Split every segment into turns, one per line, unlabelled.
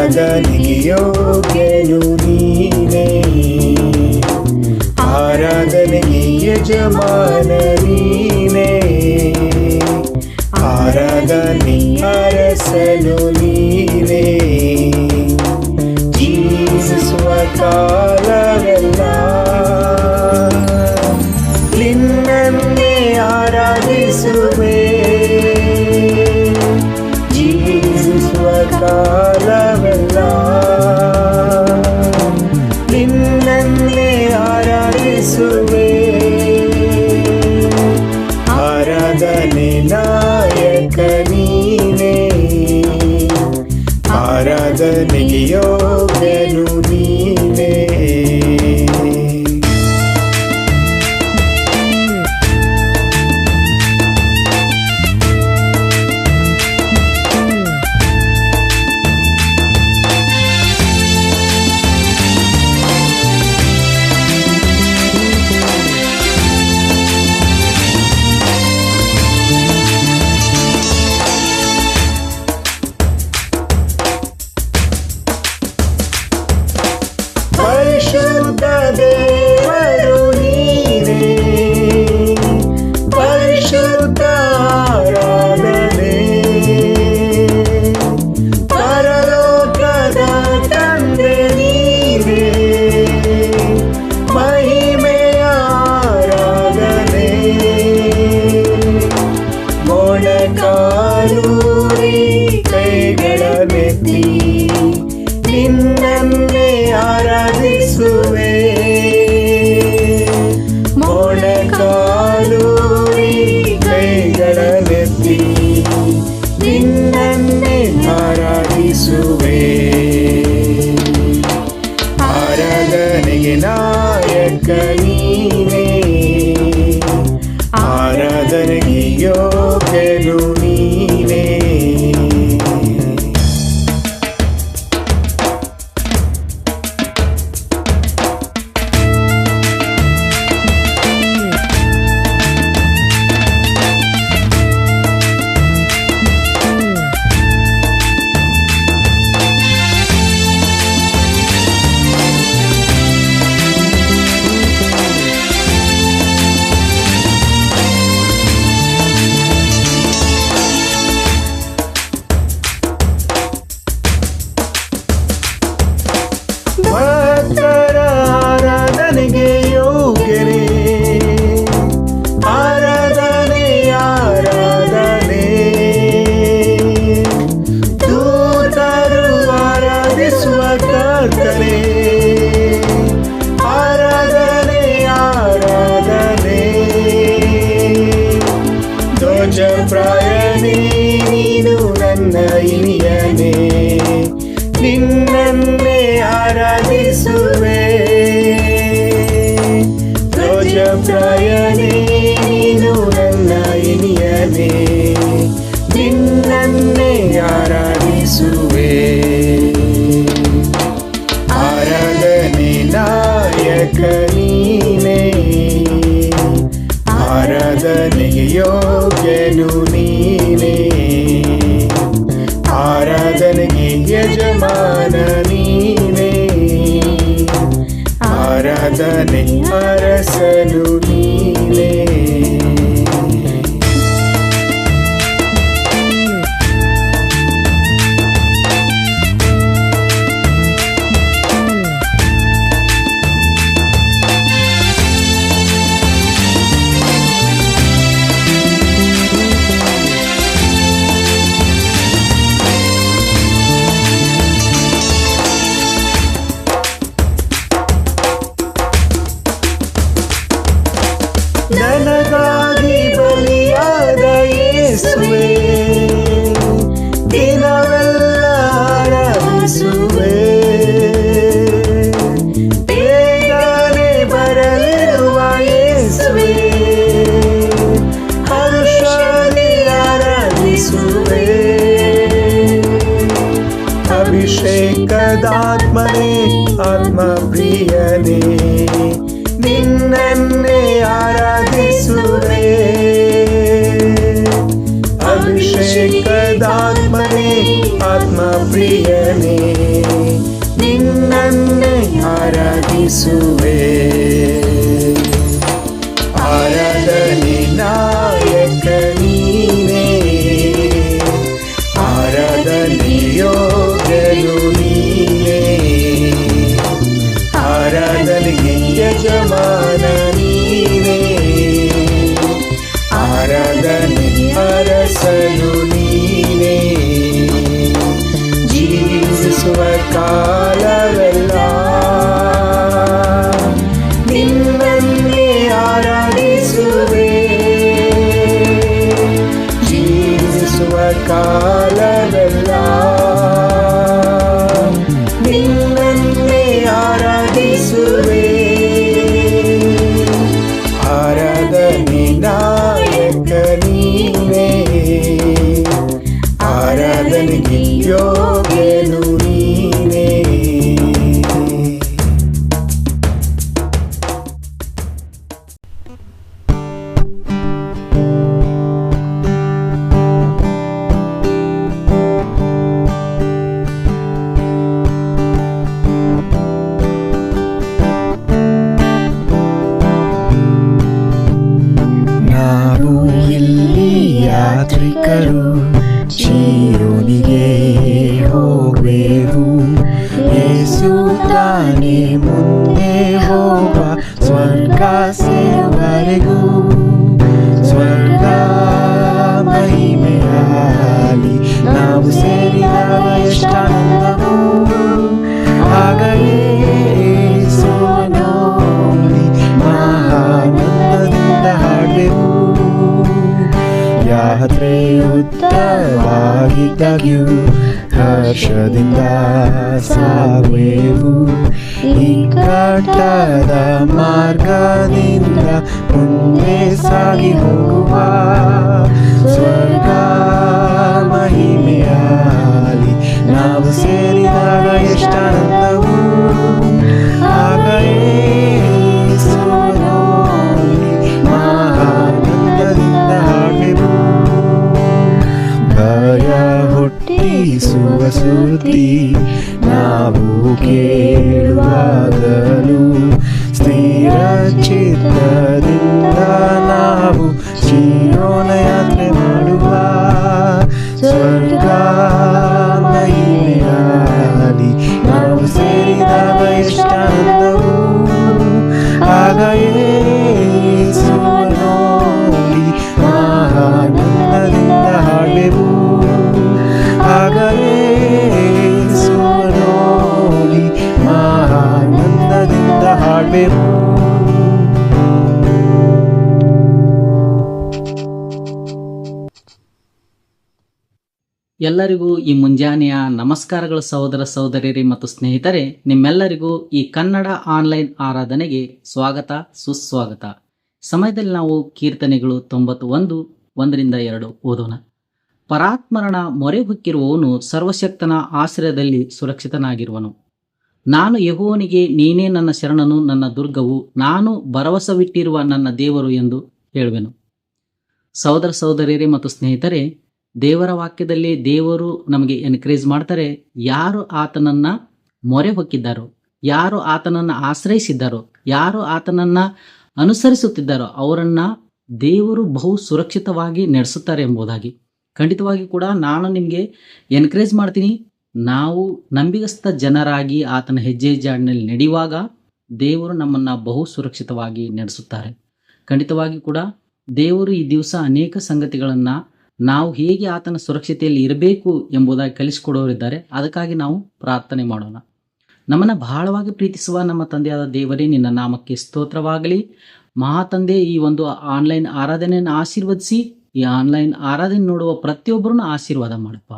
ಆರಾಧನೆಗೆ ಯೋಗ್ಯನು ನೀನೇ, ಆರಾಧನೆಗೆ ಯಜಮಾನ ನೀನೇ, ಆರಾಧನೆ ಅರಸನು ನೀನೇ. ಜೀವಿಸುವ ಕಾಲವೆಲ್ಲ ನಿನ್ನನ್ನೇ ಆರಾಧಿಸುವೆ, ಜೀವಿಸುವ ಕಾಲವೆಲ್ಲ ನಿನ್ನನ್ನೇ ಆರಾಧಿಸುವೆ. ಆರಾಧನೆ ನಾಯಕ ನೀನೇ, ಆರಾಧನೆಗೆ ಯೋಗ್ಯನು ನೀನೇ. ಪರಿಶುದ್ಧ ದೇವರು ನೀನೇ, ಪರಿಶುದ್ಧ ಆರಾಧನೆ, ಪರಲೋಕದ ತಂದೆ ನೀನೇ, ಮಹಿಮೆಯ ಆರಾಧನೆ. ಮೊಣಕಾಲೂರಿ ಕೈಗಳನ್ನೆತ್ತಿ ನಿನ್ನನ್ನೇ ಆರಾಧಿಸುವೆ, ಮೊಣಕಾಲೂರಿ ಕೈಗಳನ್ನೆತ್ತಿ ನಿನ್ನನ್ನೇ ಆರಾಧಿಸುವೆ. ಆರಾಧನೆಗೆ ನಾಯಕ ನೀನೇ, ಆರಾಧನೆಗೆ ಯೋಗ್ಯನು ನೀನೇ. ಭಕ್ತರ ಆರಾಧನೆಗೆ ಯೋಗ್ಯನೇ, ಆರಾಧನೆ ಆರಾಧನೆ, ದೂತರು ಆರಾಧಿಸುವ ಕರ್ತನೇ, ಆರಾಧನೆ ಆರಾಧನೆ. ಧ್ವಜಪ್ರಾಯನೇ ನೀನು ನನ್ನ ಇನಿಯನೇ, ನಿನ್ನನ್ನೇ ಆರಾಧಿಸುವೆ. ಧ್ವಜಪ್ರಾಯನೇ ನೀನು ನನ್ನ ಇನಿಯನೇ, ನಿನ್ನನ್ನೇ ಆರಾಧಿಸುವೆ. ಆರಾಧನೆ ನಾಯಕ ನೀನೇ, ಆರಾಧನೆಗೆ ಯೋಗ್ಯನು ನೀನೇ, ಆರಾಧನೆಗೆ ಯಜಮಾನ ನೀನೇ, ಆರಾಧನೆ ಅರಸನು ನೀನೇ. ನನಗಾಗಿ ಬಲಿಯಾದ ಯೇಸುವೇ, ದಿನವೆಲ್ಲ ಆರಾಧಿಸುವೆ. ಬೇಗನೆ ಬರಲಿರುವ ಯೇಸುವೇ, ಹರ್ಷದಿ ಆರಾಧಿಸುವೆ. ಅಭಿಷೇಕದಾತ್ಮನೇ ಆತ್ಮ ಪ್ರಿಯನೇ, ನಿನ್ನನ್ನೇ ಆರಾಧಿಸುವೆ. ಅಭಿಷೇಕದಾತ್ಮನೇ ಆತ್ಮ ಪ್ರಿಯನೇ ನಿನ್ನನ್ನೇ ಆರಾಧಿಸುವೆ. ಆರಾಧನೆ ನಾಯಕ ನೀನೇ, ಆರಾಧನೆ ಯೋಗ್ಯನು ನೀನೇ, ಆರಾಧನೆಗೆ ಯಜಮಾನ ನೀನೇ, ಆರಾಧನೆ ಅರಸನು ನೀನೇ. ಜೀವಿಸುವ ಕಾಲವೆಲ್ಲ ನಿನ್ನನ್ನೇ ಆರಾಧಿಸುವೆ. ಜೀವಿಸುವ ಕಾಲವೆಲ್ಲ ನಿನ್ನನ್ನೇ ಆರಾಧಿಸುವೆ. ಆರಾಧನೆ ನಾಯಕ ನೀನೇ, ಆರಾಧನೆಗೆ ಯೋಗ್ಯನು ನೀನೇ.
ನಾವು ಇಲ್ಲಿ ಯಾತ್ರಿಕರು, ಚೀಯೋನಿಗೆ ಹೋಗುವೆವು. ಯೇಸು ತಾನೇ ಮುಂದೆ ಹೋಗ ಸ್ವರ್ಗ ಸೇರುವರೆಗೂ. ಸ್ವರ್ಗ ಮಹಿಮೆಯಾಲಿ ನಾವು ಸೇರಿದಾಗ ಎಷ್ಟಾನಂದವು. ಆಗ ಯೇಸುವನ್ನು ನೋಡಿ ಮಹಾನಂದದಿಂದ ಹಾಡುವೆವು. ಯಾತ್ರೆ ಉತ್ತಮವಾಗಿದ್ದಾಗ್ಯೂ ಹರ್ಷದಿಂದ ಸಾಗುವೆವು. ಇಕ್ಕಟ್ಟಾದ ಮಾರ್ಗದಿಂದ ಮುಂದೆ ಸಾಗಿ ಹೋಗುವ. ಸ್ವರ್ಗ ಮಹಿಮೆಯಾಲಿ ನಾವು ಸೇರಿದಾಗ ಎಷ್ಟಾನಂದವು. ಆಗ ಯೇಸುವನ್ನು ನೋಡಿ ಮಹಾನಂದದಿಂದ ಹಾಡುವೆವು. ಭಯ ಹುಟ್ಟಿಸುವ ಸುದ್ದಿ ನಾವು ಕೇಳುವಾಗಲೂ ಸ್ಥಿರ ಚಿತ್ತದಿಂದ ನಾವು ಜೀವನ ಯಾತ್ರೆ ಮಾಡುವ. ಸ್ವರ್ಗ ಮಹಿಮೆಯಾಲಿ ನಾವು ಸೇರಿದಾಗ ಎಷ್ಟಾನಂದವು. ಆಗ ಯೇಸುವನ್ನು ನೋಡಿ ಮಹಾನಂದದಿಂದ ಹಾಡುವೆವು. ಆಗ ಯೇಸುವನ್ನು ನೋಡಿ ಮಹಾನಂದದಿಂದ ಹಾಡುವೆವು.
ಎಲ್ಲರಿಗೂ ಈ ಮುಂಜಾನೆಯ ನಮಸ್ಕಾರಗಳು ಸಹೋದರ ಸಹೋದರಿಯರೇ ಮತ್ತು ಸ್ನೇಹಿತರೆ. ನಿಮ್ಮೆಲ್ಲರಿಗೂ ಈ ಕನ್ನಡ ಆನ್ಲೈನ್ ಆರಾಧನೆಗೆ ಸ್ವಾಗತ ಸುಸ್ವಾಗತ. ಸಮಯದಲ್ಲಿ ನಾವು ಕೀರ್ತನೆಗಳು 91 1-2 ಓದೋಣ. ಪರಾತ್ಮರಣ ಮೊರೆ ಹೊಕ್ಕಿರುವವನು ಸರ್ವಶಕ್ತನ ಆಶ್ರಯದಲ್ಲಿ ಸುರಕ್ಷಿತನಾಗಿರುವನು. ನಾನು ಯೆಹೋವನಿಗೆ ನೀನೇ ನನ್ನ ಶರಣನು, ನನ್ನ ದುರ್ಗವು, ನಾನು ಭರವಸವಿಟ್ಟಿರುವ ನನ್ನ ದೇವರು ಎಂದು ಹೇಳುವೆನು. ಸಹೋದರ ಸಹೋದರಿಯರೇ ಮತ್ತು ಸ್ನೇಹಿತರೆ, ದೇವರ ವಾಕ್ಯದಲ್ಲಿ ದೇವರು ನಮಗೆ ಎನ್ಕರೇಜ್ ಮಾಡ್ತಾರೆ. ಯಾರು ಆತನನ್ನು ಮೊರೆ ಹೊಕ್ಕಿದ್ದಾರೋ, ಯಾರು ಆತನನ್ನು ಆಶ್ರಯಿಸಿದ್ದಾರೋ, ಯಾರು ಆತನನ್ನು ಅನುಸರಿಸುತ್ತಿದ್ದಾರೋ ಅವರನ್ನು ದೇವರು ಬಹು ಸುರಕ್ಷಿತವಾಗಿ ನಡೆಸುತ್ತಾರೆ ಎಂಬುದಾಗಿ. ಖಂಡಿತವಾಗಿ ಕೂಡ ನಾನು ನಿಮಗೆ ಎನ್ಕರೇಜ್ ಮಾಡ್ತೀನಿ. ನಾವು ನಂಬಿಗಸ್ತ ಜನರಾಗಿ ಆತನ ಹೆಜ್ಜೆ ಜಾಡಿನಲ್ಲಿ ನಡೆಯುವಾಗ ದೇವರು ನಮ್ಮನ್ನು ಬಹು ಸುರಕ್ಷಿತವಾಗಿ ನಡೆಸುತ್ತಾರೆ. ಖಂಡಿತವಾಗಿ ಕೂಡ ದೇವರು ಈ ದಿವಸ ಅನೇಕ ಸಂಗತಿಗಳನ್ನು ನಾವು ಹೇಗೆ ಆತನ ಸುರಕ್ಷತೆಯಲ್ಲಿ ಇರಬೇಕು ಎಂಬುದಾಗಿ ಕಲಿಸಿಕೊಡೋರಿದ್ದಾರೆ. ಅದಕ್ಕಾಗಿ ನಾವು ಪ್ರಾರ್ಥನೆ ಮಾಡೋಣ. ನಮ್ಮನ್ನು ಬಹಳವಾಗಿ ಪ್ರೀತಿಸುವ ನಮ್ಮ ತಂದೆಯಾದ ದೇವರೇ, ನಿನ್ನ ನಾಮಕ್ಕೆ ಸ್ತೋತ್ರವಾಗಲಿ. ಮಹಾತಂದೆ, ಈ ಒಂದು ಆನ್ಲೈನ್ ಆರಾಧನೆಯನ್ನು ಆಶೀರ್ವದಿಸಿ ಈ ಆನ್ಲೈನ್ ಆರಾಧನೆ ನೋಡುವ ಪ್ರತಿಯೊಬ್ಬರನ್ನು ಆಶೀರ್ವಾದ ಮಾಡಪ್ಪ.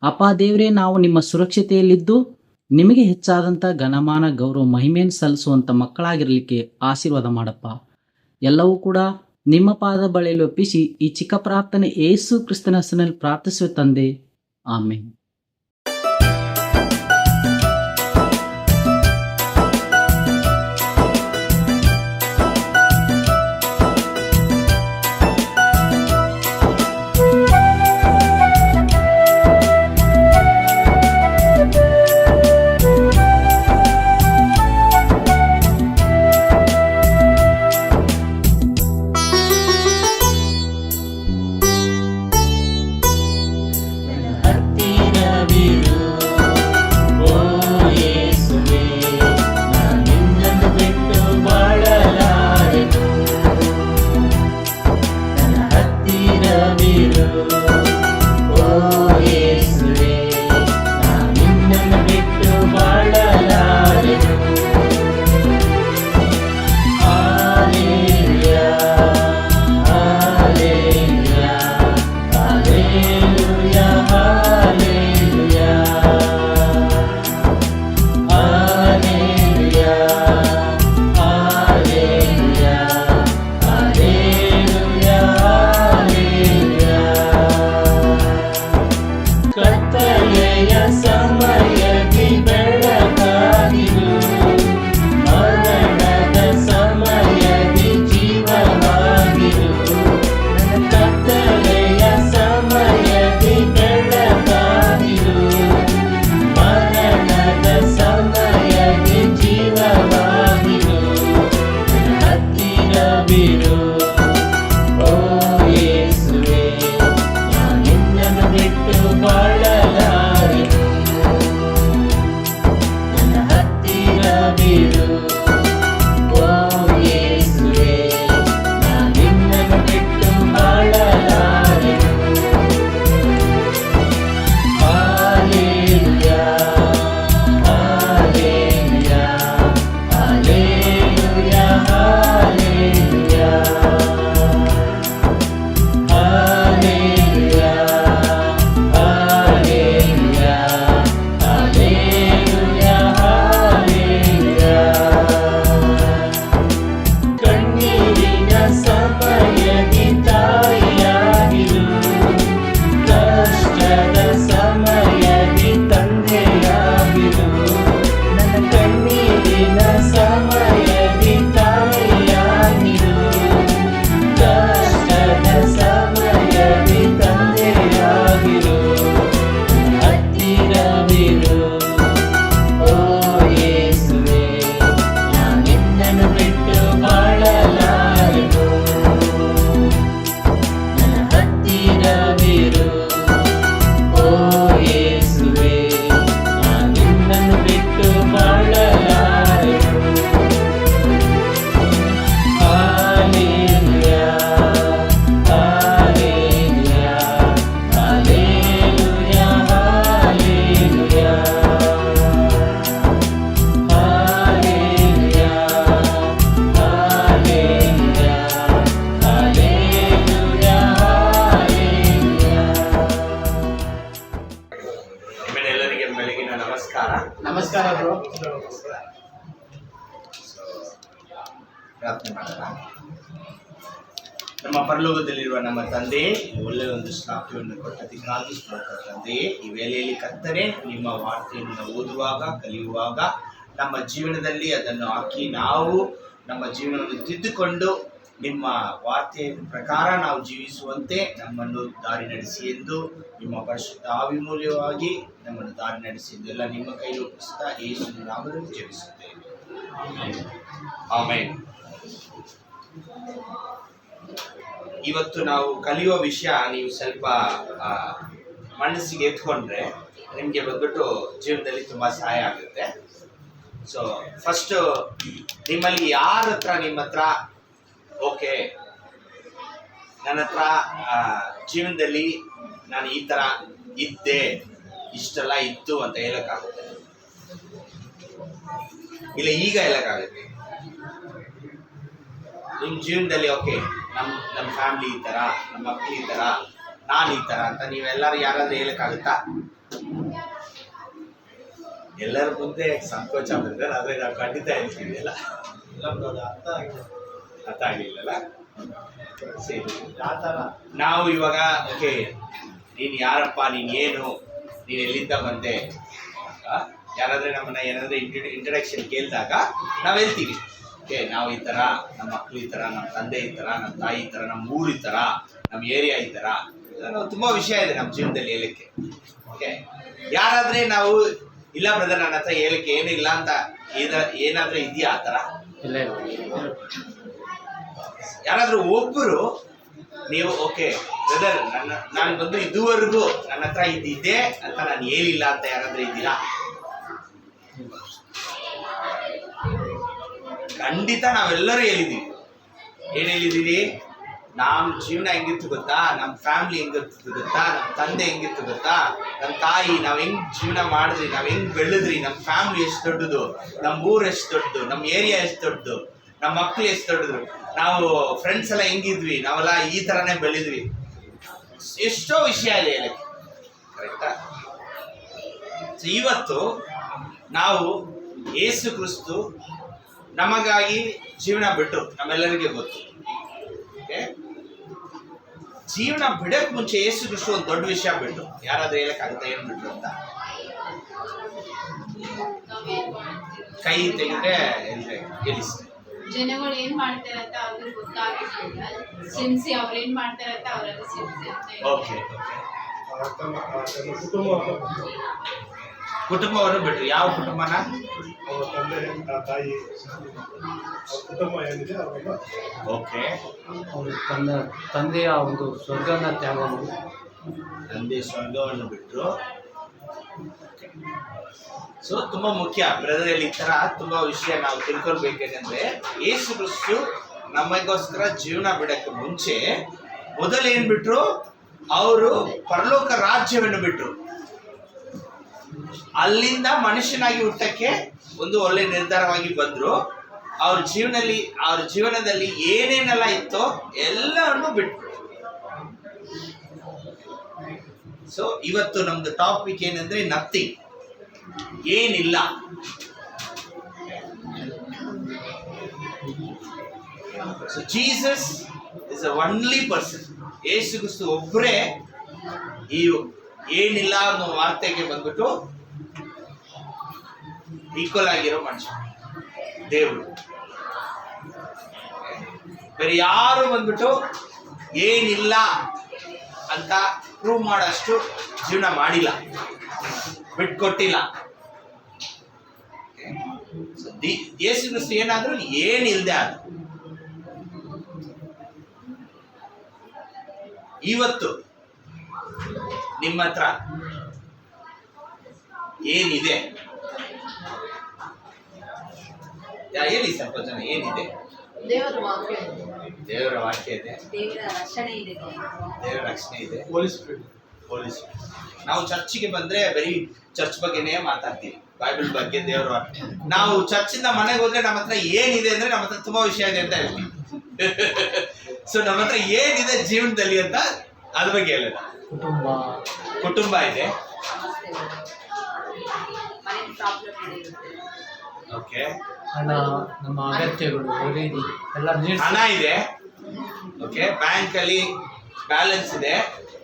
ಅಪ್ಪ ದೇವರೇ, ನಾವು ನಿಮ್ಮ ಸುರಕ್ಷತೆಯಲ್ಲಿದ್ದು ನಿಮಗೆ ಹೆಚ್ಚಾದಂಥ ಘನಮಾನ ಗೌರವ ಮಹಿಮೆಯನ್ನು ಸಲ್ಲಿಸುವಂಥ ಮಕ್ಕಳಾಗಿರಲಿಕ್ಕೆ ಆಶೀರ್ವಾದ ಮಾಡಪ್ಪ. ಎಲ್ಲವೂ ಕೂಡ ನಿಮ್ಮ ಪಾದ ಬಳಿಯಲ್ಲಿ ಒಪ್ಪಿಸಿ ಈ ಚಿಕ್ಕ ಪ್ರಾರ್ಥನೆ ಯೇಸು ಕ್ರಿಸ್ತನ ಹೆಸರಿನಲ್ಲಿ ಪ್ರಾರ್ಥಿಸುವ ತಂದೆ, ಆಮೇನ್.
ಕತ್ತಲೆಯ ಸಮಯದಿ ಬೆಳಕಾಗಿರು, ಮರಣದ ಸಮಯದಿ ಜೀವವಾಗಿರು. ಕತ್ತಲೆಯ ಸಮಯದಿ ಬೆಳಕಾಗಿರು, ಮರಣದ ಸಮಯದಿ ಜೀವವಾಗಿರು. ಹತ್ತಿರವಿರು ಓ ಯೇಸುವೇ, ನಿನ್ನನ್ನು ಬಿಟ್ಟು ಬಾಳಲಾರೆನು. ನನ್ನ ಹತ್ತಿರವಿರು ಓ ಯೇಸುವೇ, ನಿನ್ನನ್ನು ಬಿಟ್ಟು ಬಾಳಲಾರೆನು. Hallelujah, hallelujah, hallelujah, hallelujah. Hallelujah, hallelujah, hallelujah, hallelujah. ಕಣ್ಣೀರಿನ ಸಮಯದಿ ತಾಯಿಯಾಗಿರು, ಕಷ್ಟದ ಸಮಯದಿ ತಂದೆಯಾಗಿರು. ನನ್ನ ಕಣ್ಣೀರಿನ ಸಮಯದಿ ತಾಯಿಯಾಗಿರು, ಕಷ್ಟದ ಸಮಯದಿ ತಂದೆಯಾಗಿರು. ಹತ್ತಿರವಿರು ಓ ಯೇಸುವೇ, ನಿನ್ನನ್ನು ಬಿಟ್ಟು ಬಾಳಲಾರೆನು. ನನ್ನ ಹತ್ತಿರವಿರು ಓ ಯೇಸುವೇ, ನಿನ್ನನ್ನು ಬಿಟ್ಟು ಬಾಳಲಾರೆನು. Hallelujah, hallelujah, hallelujah, hallelujah. Hallelujah, hallelujah, hallelujah, hallelujah.
ಎಲ್ಲರಿಗೆ ಬೆಳಗಿನ ನಮಸ್ಕಾರ.
ನಮಸ್ಕಾರ ಬ್ರೋ.
ಪ್ರಾರ್ಥನೆ ಮಾಡೋಣ. ನಮ್ಮ ಪರಲೋಕದಲ್ಲಿರುವ ನಮ್ಮ ತಂದೆ, ಒಳ್ಳೆಯ ಒಂದು ಶ್ರಾವ್ಯವನ್ನು ಕೊಟ್ಟದಕ್ಕಾಗಿ ಸ್ತೋತ್ರ ತಂದೆಯೇ. ಈ ವೇಳೆಯಲ್ಲಿ ಕರ್ತನೆ, ನಿಮ್ಮ ವಾರ್ತೆಯನ್ನು ನಾವು ಓದುವಾಗ, ಕಲಿಯುವಾಗ ನಮ್ಮ ಜೀವನದಲ್ಲಿ ಅದನ್ನು ಹಾಕಿ ನಾವು ನಮ್ಮ ಜೀವನವನ್ನು ತಿದ್ದುಕೊಂಡು ನಿಮ್ಮ ವಾರ್ತೆಯ ಪ್ರಕಾರ ನಾವು ಜೀವಿಸುವಂತೆ ನಮ್ಮನ್ನು ದಾರಿ ನಡೆಸಿ ಎಂದು, ನಿಮ್ಮ ಪರಿಶುದ್ಧ ಆವಿ ಮೂಲವಾಗಿ ನಮ್ಮನ್ನು ದಾರಿ ನಡೆಸಿ ಎಂದು ಎಲ್ಲ ನಿಮ್ಮ ಕೈಲಿ ಒಪ್ಪಿಸುತ್ತಾ ಯೇಸುವಿನ ನಾಮದಲ್ಲಿ ಜಪಿಸುತ್ತೇವೆ. ಆಮೆನ್. ಇವತ್ತು ನಾವು ಕಲಿಯುವ ವಿಷಯ ನೀವು ಸ್ವಲ್ಪ ಮನಸ್ಸಿಗೆ ಎತ್ಕೊಂಡ್ರೆ ನಿಮಗೆ ಬಂದ್ಬಿಟ್ಟು ಜೀವನದಲ್ಲಿ ತುಂಬ ಸಹಾಯ ಆಗುತ್ತೆ. ಸೊ ಫಸ್ಟು ನಿಮ್ಮಲ್ಲಿ ಯಾರ ಹತ್ರ ನಿಮ್ಮ ಹತ್ರ ಓಕೆ ನನ್ನ ಹತ್ರ ಜೀವನದಲ್ಲಿ ನಾನು ಈ ಥರ ಇದ್ದೆ, ಇಷ್ಟೆಲ್ಲ ಇತ್ತು ಅಂತ ಹೇಳೋಕ್ಕಾಗುತ್ತೆ? ಇಲ್ಲ ಈಗ ಹೇಳೋಕ್ಕಾಗುತ್ತೆ? ನಿಮ್ಮ ಜೀವನದಲ್ಲಿ ಓಕೆ ನಮ್ಮ ಫ್ಯಾಮಿಲಿ ಈ ಥರ, ನಮ್ಮ ಮಕ್ಕಳು ಈ ಥರ, ನಾನು ಈ ಥರ ಅಂತ ನೀವೆಲ್ಲರೂ ಯಾರಾದರೂ ಹೇಳೋಕ್ಕಾಗುತ್ತಾ? ಎಲ್ಲರ ಮುಂದೆ ಸಂಕೋಚ ಬರ್ತಾರೆ, ಆದರೆ ನಾವು ಖಂಡಿತ ಹೇಳ್ತೀವಿ ಅಲ್ಲ. ಅರ್ಥ ಆಗಲಿಲ್ಲಲ್ಲ? ಸರಿ, ನಾವು ಇವಾಗ ಓಕೆ ನೀನು ಯಾರಪ್ಪ, ನೀನು ಏನು, ನೀನು ಎಲ್ಲಿಂದ ಬಂದೆ, ಯಾರಾದರೆ ನಮ್ಮನ್ನ ಏನಾದರೂ ಇಂಟ್ರಡಕ್ಷನ್ ಕೇಳಿದಾಗ ನಾವು ಹೇಳ್ತೀವಿ ಓಕೆ ನಾವು ಈ ಥರ, ನಮ್ಮ ಮಕ್ಕಳು ಈ ಥರ, ನಮ್ಮ ತಂದೆ ಈ ಥರ, ನಮ್ಮ ತಾಯಿ ಈ ಥರ, ನಮ್ಮ ಊರು ಈ ಥರ, ನಮ್ಮ ಏರಿಯಾ ಈ ಥರ. ತುಂಬ ವಿಷಯ ಇದೆ ನಮ್ಮ ಜೀವನದಲ್ಲಿ ಹೇಳಕ್ಕೆ. ಓಕೆ ಯಾರಾದರೆ ನಾವು ಇಲ್ಲ ಬ್ರದರ್ ನನ್ನ ಹತ್ರ ಹೇಳಕ್ಕೆ ಏನೂ ಇಲ್ಲ ಅಂತ ಏನಾದರೂ ಇದೆಯಾ ಆ ಥರ?
ಇಲ್ಲ.
ಯಾರಾದರೂ ಒಬ್ಬರು ನೀವು ಓಕೆ ಬ್ರದರ್ ನಾನು ಬಂದು ಇದುವರೆಗೂ ನನ್ನ ಹತ್ರ ಇದ್ದಿದ್ದೆ ಅಂತ ನಾನು ಹೇಳಿಲ್ಲ ಅಂತ ಯಾರಾದರೂ ಇದ್ದೀರಾ? ಖಂಡಿತ ನಾವೆಲ್ಲರೂ ಹೇಳಿದ್ದೀವಿ. ಏನು ಹೇಳಿದ್ದೀವಿ? ನಮ್ಮ ಜೀವನ ಹೆಂಗಿತ್ತು ಗೊತ್ತಾ, ನಮ್ಮ ಫ್ಯಾಮಿಲಿ ಹೆಂಗಿತ್ತು ಗೊತ್ತಾ, ನಮ್ಮ ತಂದೆ ಹೆಂಗಿತ್ತು ಗೊತ್ತಾ, ನಮ್ಮ ತಾಯಿ ನಾವು ಹೆಂಗೆ ಜೀವನ ಮಾಡಿದ್ರಿ, ನಾವು ಹೆಂಗೆ ಬೆಳೆದ್ರಿ, ನಮ್ಮ ಫ್ಯಾಮಿಲಿ ಎಷ್ಟು ದೊಡ್ಡದು, ನಮ್ಮ ಊರು ಎಷ್ಟು ದೊಡ್ಡದು, ನಮ್ಮ ಏರಿಯಾ ಎಷ್ಟು ದೊಡ್ಡದು, ನಮ್ಮ ಮಕ್ಕಳು ಎಷ್ಟು ದೊಡ್ಡದು, ನಾವು ಫ್ರೆಂಡ್ಸ್ ಎಲ್ಲ ಹೆಂಗಿದ್ವಿ, ನಾವೆಲ್ಲ ಈ ಥರನೇ ಬೆಳೆದ್ವಿ. ಎಷ್ಟೋ ವಿಷಯ ಇದೆ ಹೇಳಕ್ಕೆ, ಕರೆಕ್ಟಾ? ಸೊ ಇವತ್ತು ನಾವು ಯೇಸು ಕ್ರಿಸ್ತು ನಮಗಾಗಿ ಜೀವನ ಬಿಟ್ಟರು, ನಮ್ಮೆಲ್ಲರಿಗೆ ಗೊತ್ತು. ಓಕೆ, ಜೀವನ ಬಿಡಕ್ಕೆ ಮುಂಚೆ ಯೇಸು ಕ್ರಿಸ್ತು ಒಂದು ದೊಡ್ಡ ವಿಷಯ ಬಿಟ್ಟರು. ಯಾರಾದ್ರೂ ಹೇಳಕ್ಕಾಗುತ್ತೆ ಏನು ಬಿಟ್ರು ಅಂತ? ಕೈ ತೆಗೆದ್ರೆ ಎಲ್ಲಿಸ್ತಾರೆ.
ಜನಗಳು ಏನ್ ಮಾಡ್ತಾರೆ ಅಂತ ಅವ್ರಿಗೆ ಗೊತ್ತಾಗಿರ್ಲಿಲ್ಲ. ಸಿಂಸಿ ಅವ್ರು ಏನ್ ಮಾಡ್ತಾರೆ ಅಂತ ಅವರೆಲ್ಲ ಸಿಂಸಿ ಅಂತ ಹೇಳಿ.
ಓಕೆ ಕುಟುಂಬವನ್ನು ಬಿಟ್ರು. ಯಾವ ಕುಟುಂಬನ?
ತಾಯಿ ಕುಟುಂಬ ಏನಿದೆ ಅವೆಲ್ಲ
ಓಕೆ.
ಅವರು ತಂದೆಯ ಒಂದು ಸ್ವರ್ಗನ ತ್ಯಾಗ ಮಾಡಿ
ತಂದೆ ಸ್ವರ್ಗವನ್ನು ಬಿಟ್ಟರು. ಸೊ ತುಂಬಾ ಮುಖ್ಯ ಬ್ರದರ್, ಈ ತರ ತುಂಬಾ ವಿಷಯ ನಾವು ತಿಳ್ಕೊಳ್ಬೇಕಂದ್ರೆ ಯೇಸು ಕ್ರಿಸ್ತು ನಮಗೋಸ್ಕರ ಜೀವನ ಬಿಡಕ್ಕೆ ಮುಂಚೆ ಮೊದಲು ಏನ್ ಬಿಟ್ರು? ಅವರು ಪರಲೋಕ ರಾಜ್ಯವನ್ನು ಬಿಟ್ರು. ಅಲ್ಲಿಂದ ಮನುಷ್ಯನಾಗಿ ಹುಟ್ಟಕ್ಕೆ ಒಂದು ಒಳ್ಳೆ ನಿರ್ಧಾರವಾಗಿ ಬಂದ್ರು. ಅವ್ರ ಜೀವನದಲ್ಲಿ ಏನೇನೆಲ್ಲ ಇತ್ತೋ ಎಲ್ಲವನ್ನು ಬಿಟ್ರು. ಸೊ ಇವತ್ತು ನಮ್ದು ಟಾಪಿಕ್ ಏನಂದ್ರೆ ನಥಿಂಗ್, ಏನಿಲ್ಲ. So Jesus is a only person. Yesu Kristu ಒಬ್ಬರೇ ಈ ಏನಿಲ್ಲ ಅನ್ನೋ ವಾರ್ತೆಗೆ ಬಂದ್ಬಿಟ್ಟು ಈಕ್ವಲ್ ಆಗಿರೋ ಮನುಷ್ಯ, ದೇವರು. ಬೇರೆ ಯಾರು ಬಂದ್ಬಿಟ್ಟು ಏನಿಲ್ಲ ಅಂತ ಪ್ರೂವ್ ಮಾಡೋಷ್ಟು ಜೀವನ ಮಾಡಿಲ್ಲ, ಬಿಟ್ಕೊಟ್ಟಿಲ್ಲ. ಯೇಸು ಕ್ರಿಸ್ತು ಏನಾದ್ರೂ ಏನಿಲ್ದೆ ಅದು. ಇವತ್ತು ನಿಮ್ಮ ಹತ್ರ ಏನಿದೆ? ಹೇಳಿ ಸ್ವಲ್ಪ ಜನ, ಏನಿದೆ?
ದೇವರ ವಾಕ್ಯ ಇದೆ.
ದೇವರ ವಾಕ್ಯ ಇದೆ,
ದೇವರ ರಕ್ಷಣೆ ಇದೆ,
ದೇವರ ರಕ್ಷಣೆ ಇದೆ,
ಪೊಲೀಸ್
ಪೊಲೀಸ್. ನಾವು ಚರ್ಚಿಗೆ ಬಂದ್ರೆ ಬರೀ ಚರ್ಚ್ ಬಗ್ಗೆನೇ ಮಾತಾಡ್ತೀವಿ, ಬೈಬಲ್ ಬಗ್ಗೆ, ದೇವರ ವಾಕ್ಯ. ನಾವು ಚರ್ಚಿಂದ ಮನೆಗೆ ಹೋದ್ರೆ ನಮ್ಮ ಹತ್ರ ಏನಿದೆ ಅಂದ್ರೆ ನಮ್ಮ ಹತ್ರ ತುಂಬಾ ವಿಷಯ ಇದೆ ಅಂತ ಹೇಳ್ತೀವಿ. ಸೊ ನಮ್ಮ ಹತ್ರ ಏನಿದೆ ಜೀವನದಲ್ಲಿ ಅಂತ ಅದ್ರ ಬಗ್ಗೆ ಹೇಳಿಲ್ಲ. ಕುಟುಂಬ ಇದೆ, ಓಕೆ,
ಹಣ, ನಮ್ಮ ಅಗತ್ಯಗಳು, ಖರೀದಿ ಎಲ್ಲ
ಹಣ ಇದೆ, ಓಕೆ, ಬ್ಯಾಂಕ್ ಅಲ್ಲಿ ಬ್ಯಾಲೆನ್ಸ್ ಇದೆ,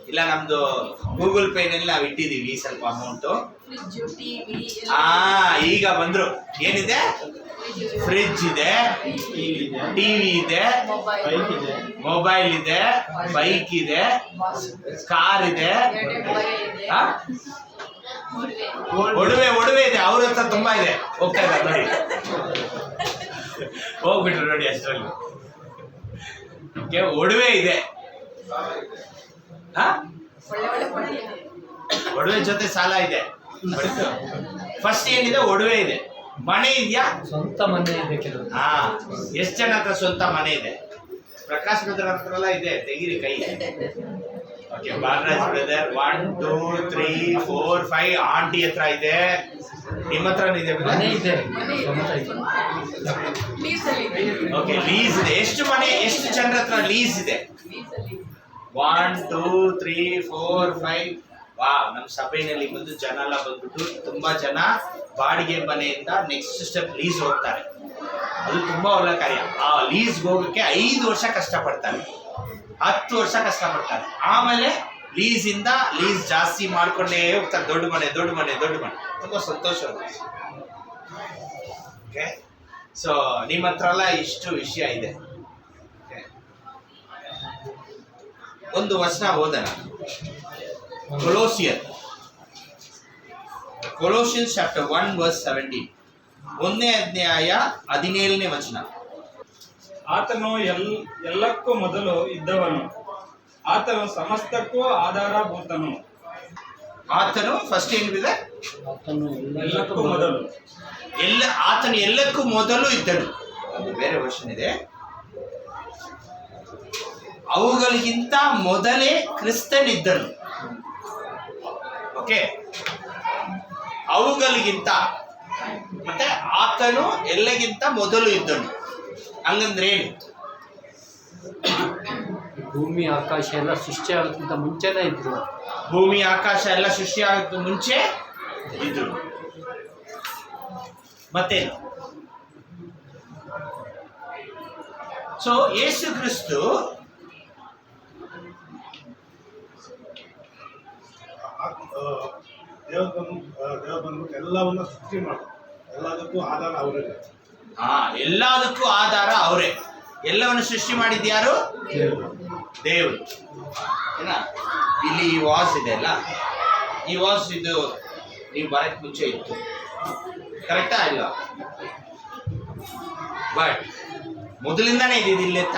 ಇಲ್ಲ ನಮ್ದು ಗೂಗಲ್ ಪೇ ನಲ್ಲಿ ನಾವು ಇಟ್ಟಿದೀವಿ ಸ್ವಲ್ಪ ಅಮೌಂಟು. ಈಗ ಬಂದ್ರು. ಏನಿದೆ? ಫ್ರಿಡ್ಜ್ ಇದೆ, ಟಿವಿ ಇದೆ, ಮೊಬೈಲ್ ಇದೆ, ಬೈಕ್ ಇದೆ, ಕಾರ್ ಇದೆ, ಒಡವೆ ಇದೆ. ಅವ್ರ ಹತ್ರ ತುಂಬಾ ಇದೆ, ಹೋಗ್ತಾ ಇದ್ದಾರೆ ನೋಡಿ, ಹೋಗ್ಬಿಟ್ರು ನೋಡಿ ಅಷ್ಟರಲ್ಲಿ. ಒಡವೆ ಇದೆ, ಒಡವೆ ಜೊತೆ ಸಾಲ ಇದೆ. ಫಸ್ಟ್ ಏನಿದೆ? ಒಡವೆ ಇದೆ. ಮನೆ ಇದೆಯಾ?
ಸ್ವಂತ ಮನೆ ಇದೆ ಕೆಲವು.
ಎಷ್ಟು ಜನ ಹತ್ರ ಸ್ವಂತ ಮನೆ ಇದೆ? ಪ್ರಕಾಶ್ ಬ್ರದರ್ ಹತ್ರ ಎಲ್ಲ ಇದೆ, ತೆಗೀರಿ ಕೈ. Okay, Balaraj brother 1 2 3 4 5. ಆಂಟಿ ಹತ್ರ ಇದೆ, ನಿಮ್ಮ ಹತ್ರ ಇದೆ?
ಮನೆ ಇದೆ, ಸ್ವಂತ ಇದೆ.
ಓಕೆ, ಲೀಸ್ ಇದೆ. ಎಷ್ಟು ಮನೆ, ಎಷ್ಟು ಜನರ ಹತ್ರ ಲೀಸ್ ಇದೆ? 1 2 3 4 5. ನಮ್ಮ ಸಭೆಯಲ್ಲಿ ಬಂದು ಜನ ಎಲ್ಲ ಬಂದ್ಬಿಟ್ಟು ತುಂಬಾ ಜನ ಬಾಡಿಗೆ ಮನೆಯಿಂದ ನೆಕ್ಸ್ಟ್ ಸ್ಟೆಪ್ ಲೀಸ್ ಹೋಗ್ತಾರೆ. ಅದು ತುಂಬಾ ಒಳ್ಳೆ ಕಾರ್ಯ. ಆ ಲೀಸ್ಗೆ ಹೋಗಕ್ಕೆ 5 ವರ್ಷ ಕಷ್ಟಪಡ್ತಾರೆ, 10 ವರ್ಷ ಕಷ್ಟಪಡ್ತಾರೆ. ಆಮೇಲೆ ಲೀಸ್ ಜಾಸ್ತಿ ಮಾಡ್ಕೊಂಡೇ ಹೋಗ್ತಾರೆ. ದೊಡ್ಡ ಮನೆ ದೊಡ್ಡ ಮನೆ ದೊಡ್ಡ ಮನೆ. ತುಂಬಾ ಸಂತೋಷ. ಓಕೆ, ಸೊ ನಿಮ್ಮ ಹತ್ರ ಎಲ್ಲ ಇಷ್ಟು ವಿಷಯ ಇದೆ. ಒಂದು ವಚನ ಓದೋಣ. ಕೊಲೋಸಿಯನ್ಸ್ ಚಾಪ್ಟರ್ 1 ವರ್ಸ್ 17. 1ನೇ ಅಧ್ಯಾಯ 17ನೇ ವಚನ.
ಆತನು ಎಲ್ಲಕ್ಕೂ ಮೊದಲು ಇದ್ದವನು, ಆತನು ಸಮಸ್ತಕ್ಕೂ ಆಧಾರಭೂತನು.
ಆತನು ಫಸ್ಟ್ ಏನಿದೆ?
ಎಲ್ಲಕ್ಕೂ ಮೊದಲು.
ಆತನು ಎಲ್ಲಕ್ಕೂ ಮೊದಲು ಇದ್ದನು. ಅದು ಬೇರೆ ವರ್ಷನ್ ಇದೆ. ಅವುಗಳಿಗಿಂತ ಮೊದಲೇ ಕ್ರಿಸ್ತನಿದ್ದನು. ಓಕೆ, ಅವುಗಳಿಗಿಂತ ಮತ್ತೆ ಆತನು ಎಲ್ಲಗಿಂತ ಮೊದಲು ಇದ್ದನು. ಹಂಗಂದ್ರೆ ಏನು?
ಭೂಮಿ ಆಕಾಶ ಎಲ್ಲ ಸೃಷ್ಟಿ ಆಗೋದಕ್ಕಿಂತ ಮುಂಚೆನೇ ಇದ್ರು.
ಭೂಮಿ ಆಕಾಶ ಎಲ್ಲ ಸೃಷ್ಟಿ ಆಗೋದಕ್ಕೆ ಮುಂಚೆ ಇದ್ರು. ಮತ್ತೇನು? ಸೊ ಯೇಸು ಕ್ರಿಸ್ತು
ದೇವರು ಬಂದ್ಬಿಟ್ಟು ಎಲ್ಲವನ್ನ ಸೃಷ್ಟಿ ಮಾಡ. ಎಲ್ಲದಕ್ಕೂ ಆಧಾರ ಅವರೇ.
ಎಲ್ಲದಕ್ಕೂ ಆಧಾರ ಅವರೇ. ಎಲ್ಲವನ್ನು ಸೃಷ್ಟಿ ಮಾಡಿದ್ಯಾರು? ದೇವರು. ಏನ ಇಲ್ಲಿ ಈ ವಾಸ್ ಇದೆ ಅಲ್ಲ, ಈ ವಾಸ್ ಇದು ನೀವು ಬರಕ್ಕೆ ಮುಂಚೆ ಇತ್ತು, ಕರೆಕ್ಟಾ ಇಲ್ಲ? ಬಟ್ ಮೊದಲಿಂದಾನೇ ಇದ್ದಿದ್ದು ಇಲ್ಲೆತ್ತ.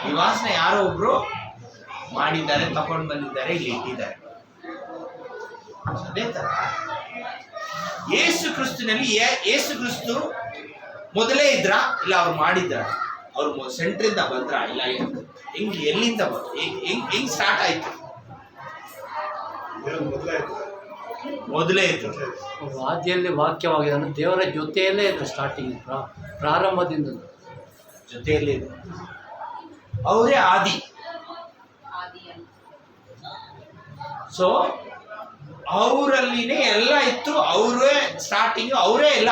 ಈ ವಾಸನೆ ಯಾರೋ ಒಬ್ರು ಮಾಡಿದ್ದಾರೆ, ತಗೊಂಡು ಬಂದಿದ್ದಾರೆ, ಇಲ್ಲಿ ಇಟ್ಟಿದ್ದಾರೆ. ಅದೇ ತರ ಯೇಸು ಕ್ರಿಸ್ತನಲ್ಲಿ ಯೇಸು ಕ್ರಿಸ್ತು ಮೊದಲೇ ಇದ್ರ ಇಲ್ಲ ಅವ್ರು ಮಾಡಿದ್ರ? ಅವ್ರು ಸೆಂಟ್ರಿಂದ ಬಂದ್ರ ಇಲ್ಲ ಹೆಂಗ್ ಎಲ್ಲಿಂದ ಹೆಂಗ್ ಸ್ಟಾರ್ಟ್ ಆಯ್ತು? ಮೊದಲೇ ಇದ್ರು.
ಆದಿಯಲ್ಲಿ ವಾಕ್ಯವಾಗಿದೆ ಅಂದ್ರೆ ದೇವರ ಜೊತೆಯಲ್ಲೇ ಇದ್ರು. ಸ್ಟಾರ್ಟಿಂಗ್ ಪ್ರಾರಂಭದಿಂದ
ಜೊತೆಯಲ್ಲೇ ಇದ್ರು. ಅವರೇ ಆದಿ. ಸೊ ಅವರಲ್ಲಿನೇ ಎಲ್ಲ ಇತ್ತು, ಅವರೇ ಸ್ಟಾರ್ಟಿಂಗ್, ಅವರೇ ಎಲ್ಲ.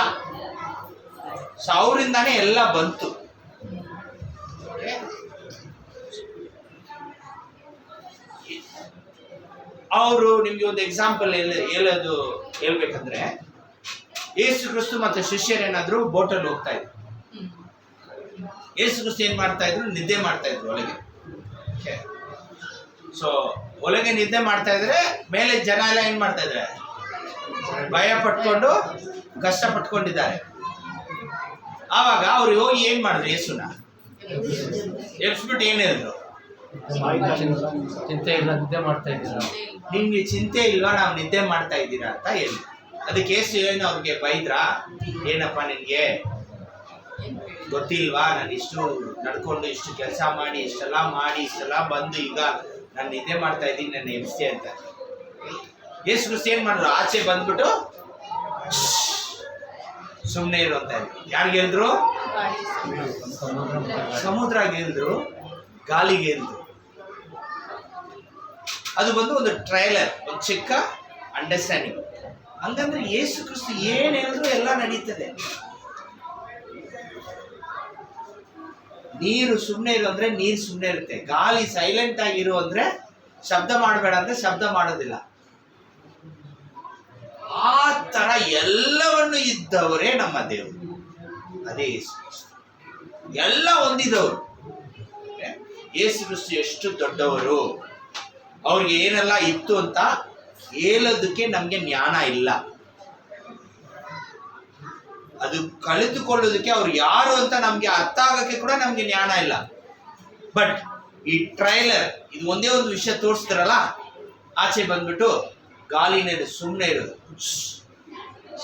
ಸೊ ಅವರಿಂದಾನೇ ಎಲ್ಲ ಬಂತು. ಅವರು ನಿಮ್ಗೆ ಒಂದು ಎಕ್ಸಾಂಪಲ್ ಹೇಳ್ಬೇಕಂದ್ರೆ, ಯೇಸು ಕ್ರಿಸ್ತು ಮತ್ತೆ ಶಿಷ್ಯರೇನಾದ್ರು ಬೋಟಲ್ಲಿ ಹೋಗ್ತಾ ಇದ್ರು. ಯೇಸು ಕ್ರಿಸ್ತು ಏನ್ ಮಾಡ್ತಾ ಇದ್ರು? ನಿದ್ದೆ ಮಾಡ್ತಾ ಇದ್ರು ಒಳಗೆ. ಸೊ ಒಳಗೆ ನಿದ್ದೆ ಮಾಡ್ತಾ ಇದ್ರೆ ಮೇಲೆ ಜನ ಎಲ್ಲ ಏನ್ ಮಾಡ್ತಾ ಇದ್ರೆ? ಭಯ ಪಟ್ಕೊಂಡು ಕಷ್ಟ ಪಟ್ಕೊಂಡಿದ್ದಾರೆ. ಆವಾಗ ಅವ್ರು ಹೋಗಿ ಏನ್ ಮಾಡಿದ್ರು? ಯೇಸುನ ಎಬ್ಸ್ಬಿಟ್ಟು ಏನ್ ಹೇಳಿದ್ರು?
ಚಿಂತೆ ಇಲ್ಲ, ನಿದ್ದೆ ಮಾಡ್ತಾ ಇದ್ದೀರಾ?
ನಿಮ್ಗೆ ಚಿಂತೆ ಇಲ್ವಾ, ನಾವು ನಿದ್ದೆ ಮಾಡ್ತಾ ಇದ್ದೀರಾ ಅಂತ ಹೇಳಿ. ಅದಕ್ಕೆ ಯೇಸು ಏನು ಅವ್ರಿಗೆ ಬೈದ್ರಾ? ಏನಪ್ಪ ನಿನ್ಗೆ ಗೊತ್ತಿಲ್ವಾ, ನಾನು ಇಷ್ಟು ನಡ್ಕೊಂಡು ಇಷ್ಟು ಕೆಲಸ ಮಾಡಿ ಇಷ್ಟೆಲ್ಲ ಬಂದು ಈಗ ನಾನು ನಿದ್ದೆ ಮಾಡ್ತಾ ಇದ್ದೀನಿ, ನನ್ನ ಎಬ್ಸ್ತೆ ಅಂತ. ಯೇಸು ಕ್ರಿಸ್ತು ಏನ್ ಮಾಡಿದ್ರು? ಆಚೆ ಬಂದ್ಬಿಟ್ಟು ಸುಮ್ಮನೆ ಇರು ಅಂತ ಹೇಳಿದ್ರು. ಯಾರಿಗೆ ಹೇಳಿದ್ರು? ಸಮುದ್ರಗೆ ಹೇಳಿದ್ರು, ಗಾಳಿಗೆ ಹೇಳಿದ್ರು. ಅದು ಬಂದು ಒಂದು ಟ್ರೈಲರ್, ಒಂದು ಚಿಕ್ಕ ಅಂಡರ್ಸ್ಟ್ಯಾಂಡಿಂಗ್. ಹಂಗಂದ್ರೆ ಯೇಸು ಕ್ರಿಸ್ತು ಏನ್ ಹೇಳಿದ್ರು ಎಲ್ಲ ನಡೀತದೆ. ನೀರು ಸುಮ್ಮನೆ ಇರು ಅಂದ್ರೆ ನೀರು ಸುಮ್ಮನೆ ಇರುತ್ತೆ. ಗಾಳಿ ಸೈಲೆಂಟ್ ಆಗಿರು ಅಂದ್ರೆ, ಶಬ್ದ ಮಾಡಬೇಡ ಅಂದ್ರೆ ಶಬ್ದ ಮಾಡೋದಿಲ್ಲ. ಆ ತರ ಎಲ್ಲವನ್ನು ಇದ್ದವರೇ ನಮ್ಮ ದೇವರು. ಅದೇ ಯೇಸು ಕ್ರಿಸ್ತು. ಎಲ್ಲ ಹೊಂದಿದವರು. ಯೇಸು ಕ್ರಿಸ್ತು ಎಷ್ಟು ದೊಡ್ಡವರು, ಅವ್ರಿಗೆ ಏನೆಲ್ಲ ಇತ್ತು ಅಂತ ಹೇಳೋದಕ್ಕೆ ನಮ್ಗೆ ಜ್ಞಾನ ಇಲ್ಲ. ಅದು ಕಲಿತುಕೊಳ್ಳೋದಕ್ಕೆ ಅವ್ರು ಯಾರು ಅಂತ ನಮ್ಗೆ ಅರ್ಥ ಆಗಕ್ಕೆ ಕೂಡ ನಮ್ಗೆ ಜ್ಞಾನ ಇಲ್ಲ. ಬಟ್ ಈ ಟ್ರೈಲರ್ ಇದು ಒಂದೇ ಒಂದು ವಿಷಯ ತೋರಿಸ್ತಾರಲ್ಲ, ಆಚೆ ಬಂದ್ಬಿಟ್ಟು ಗಾಳಿನೇ ಸುಮ್ಮನೆ ಇರೋದು,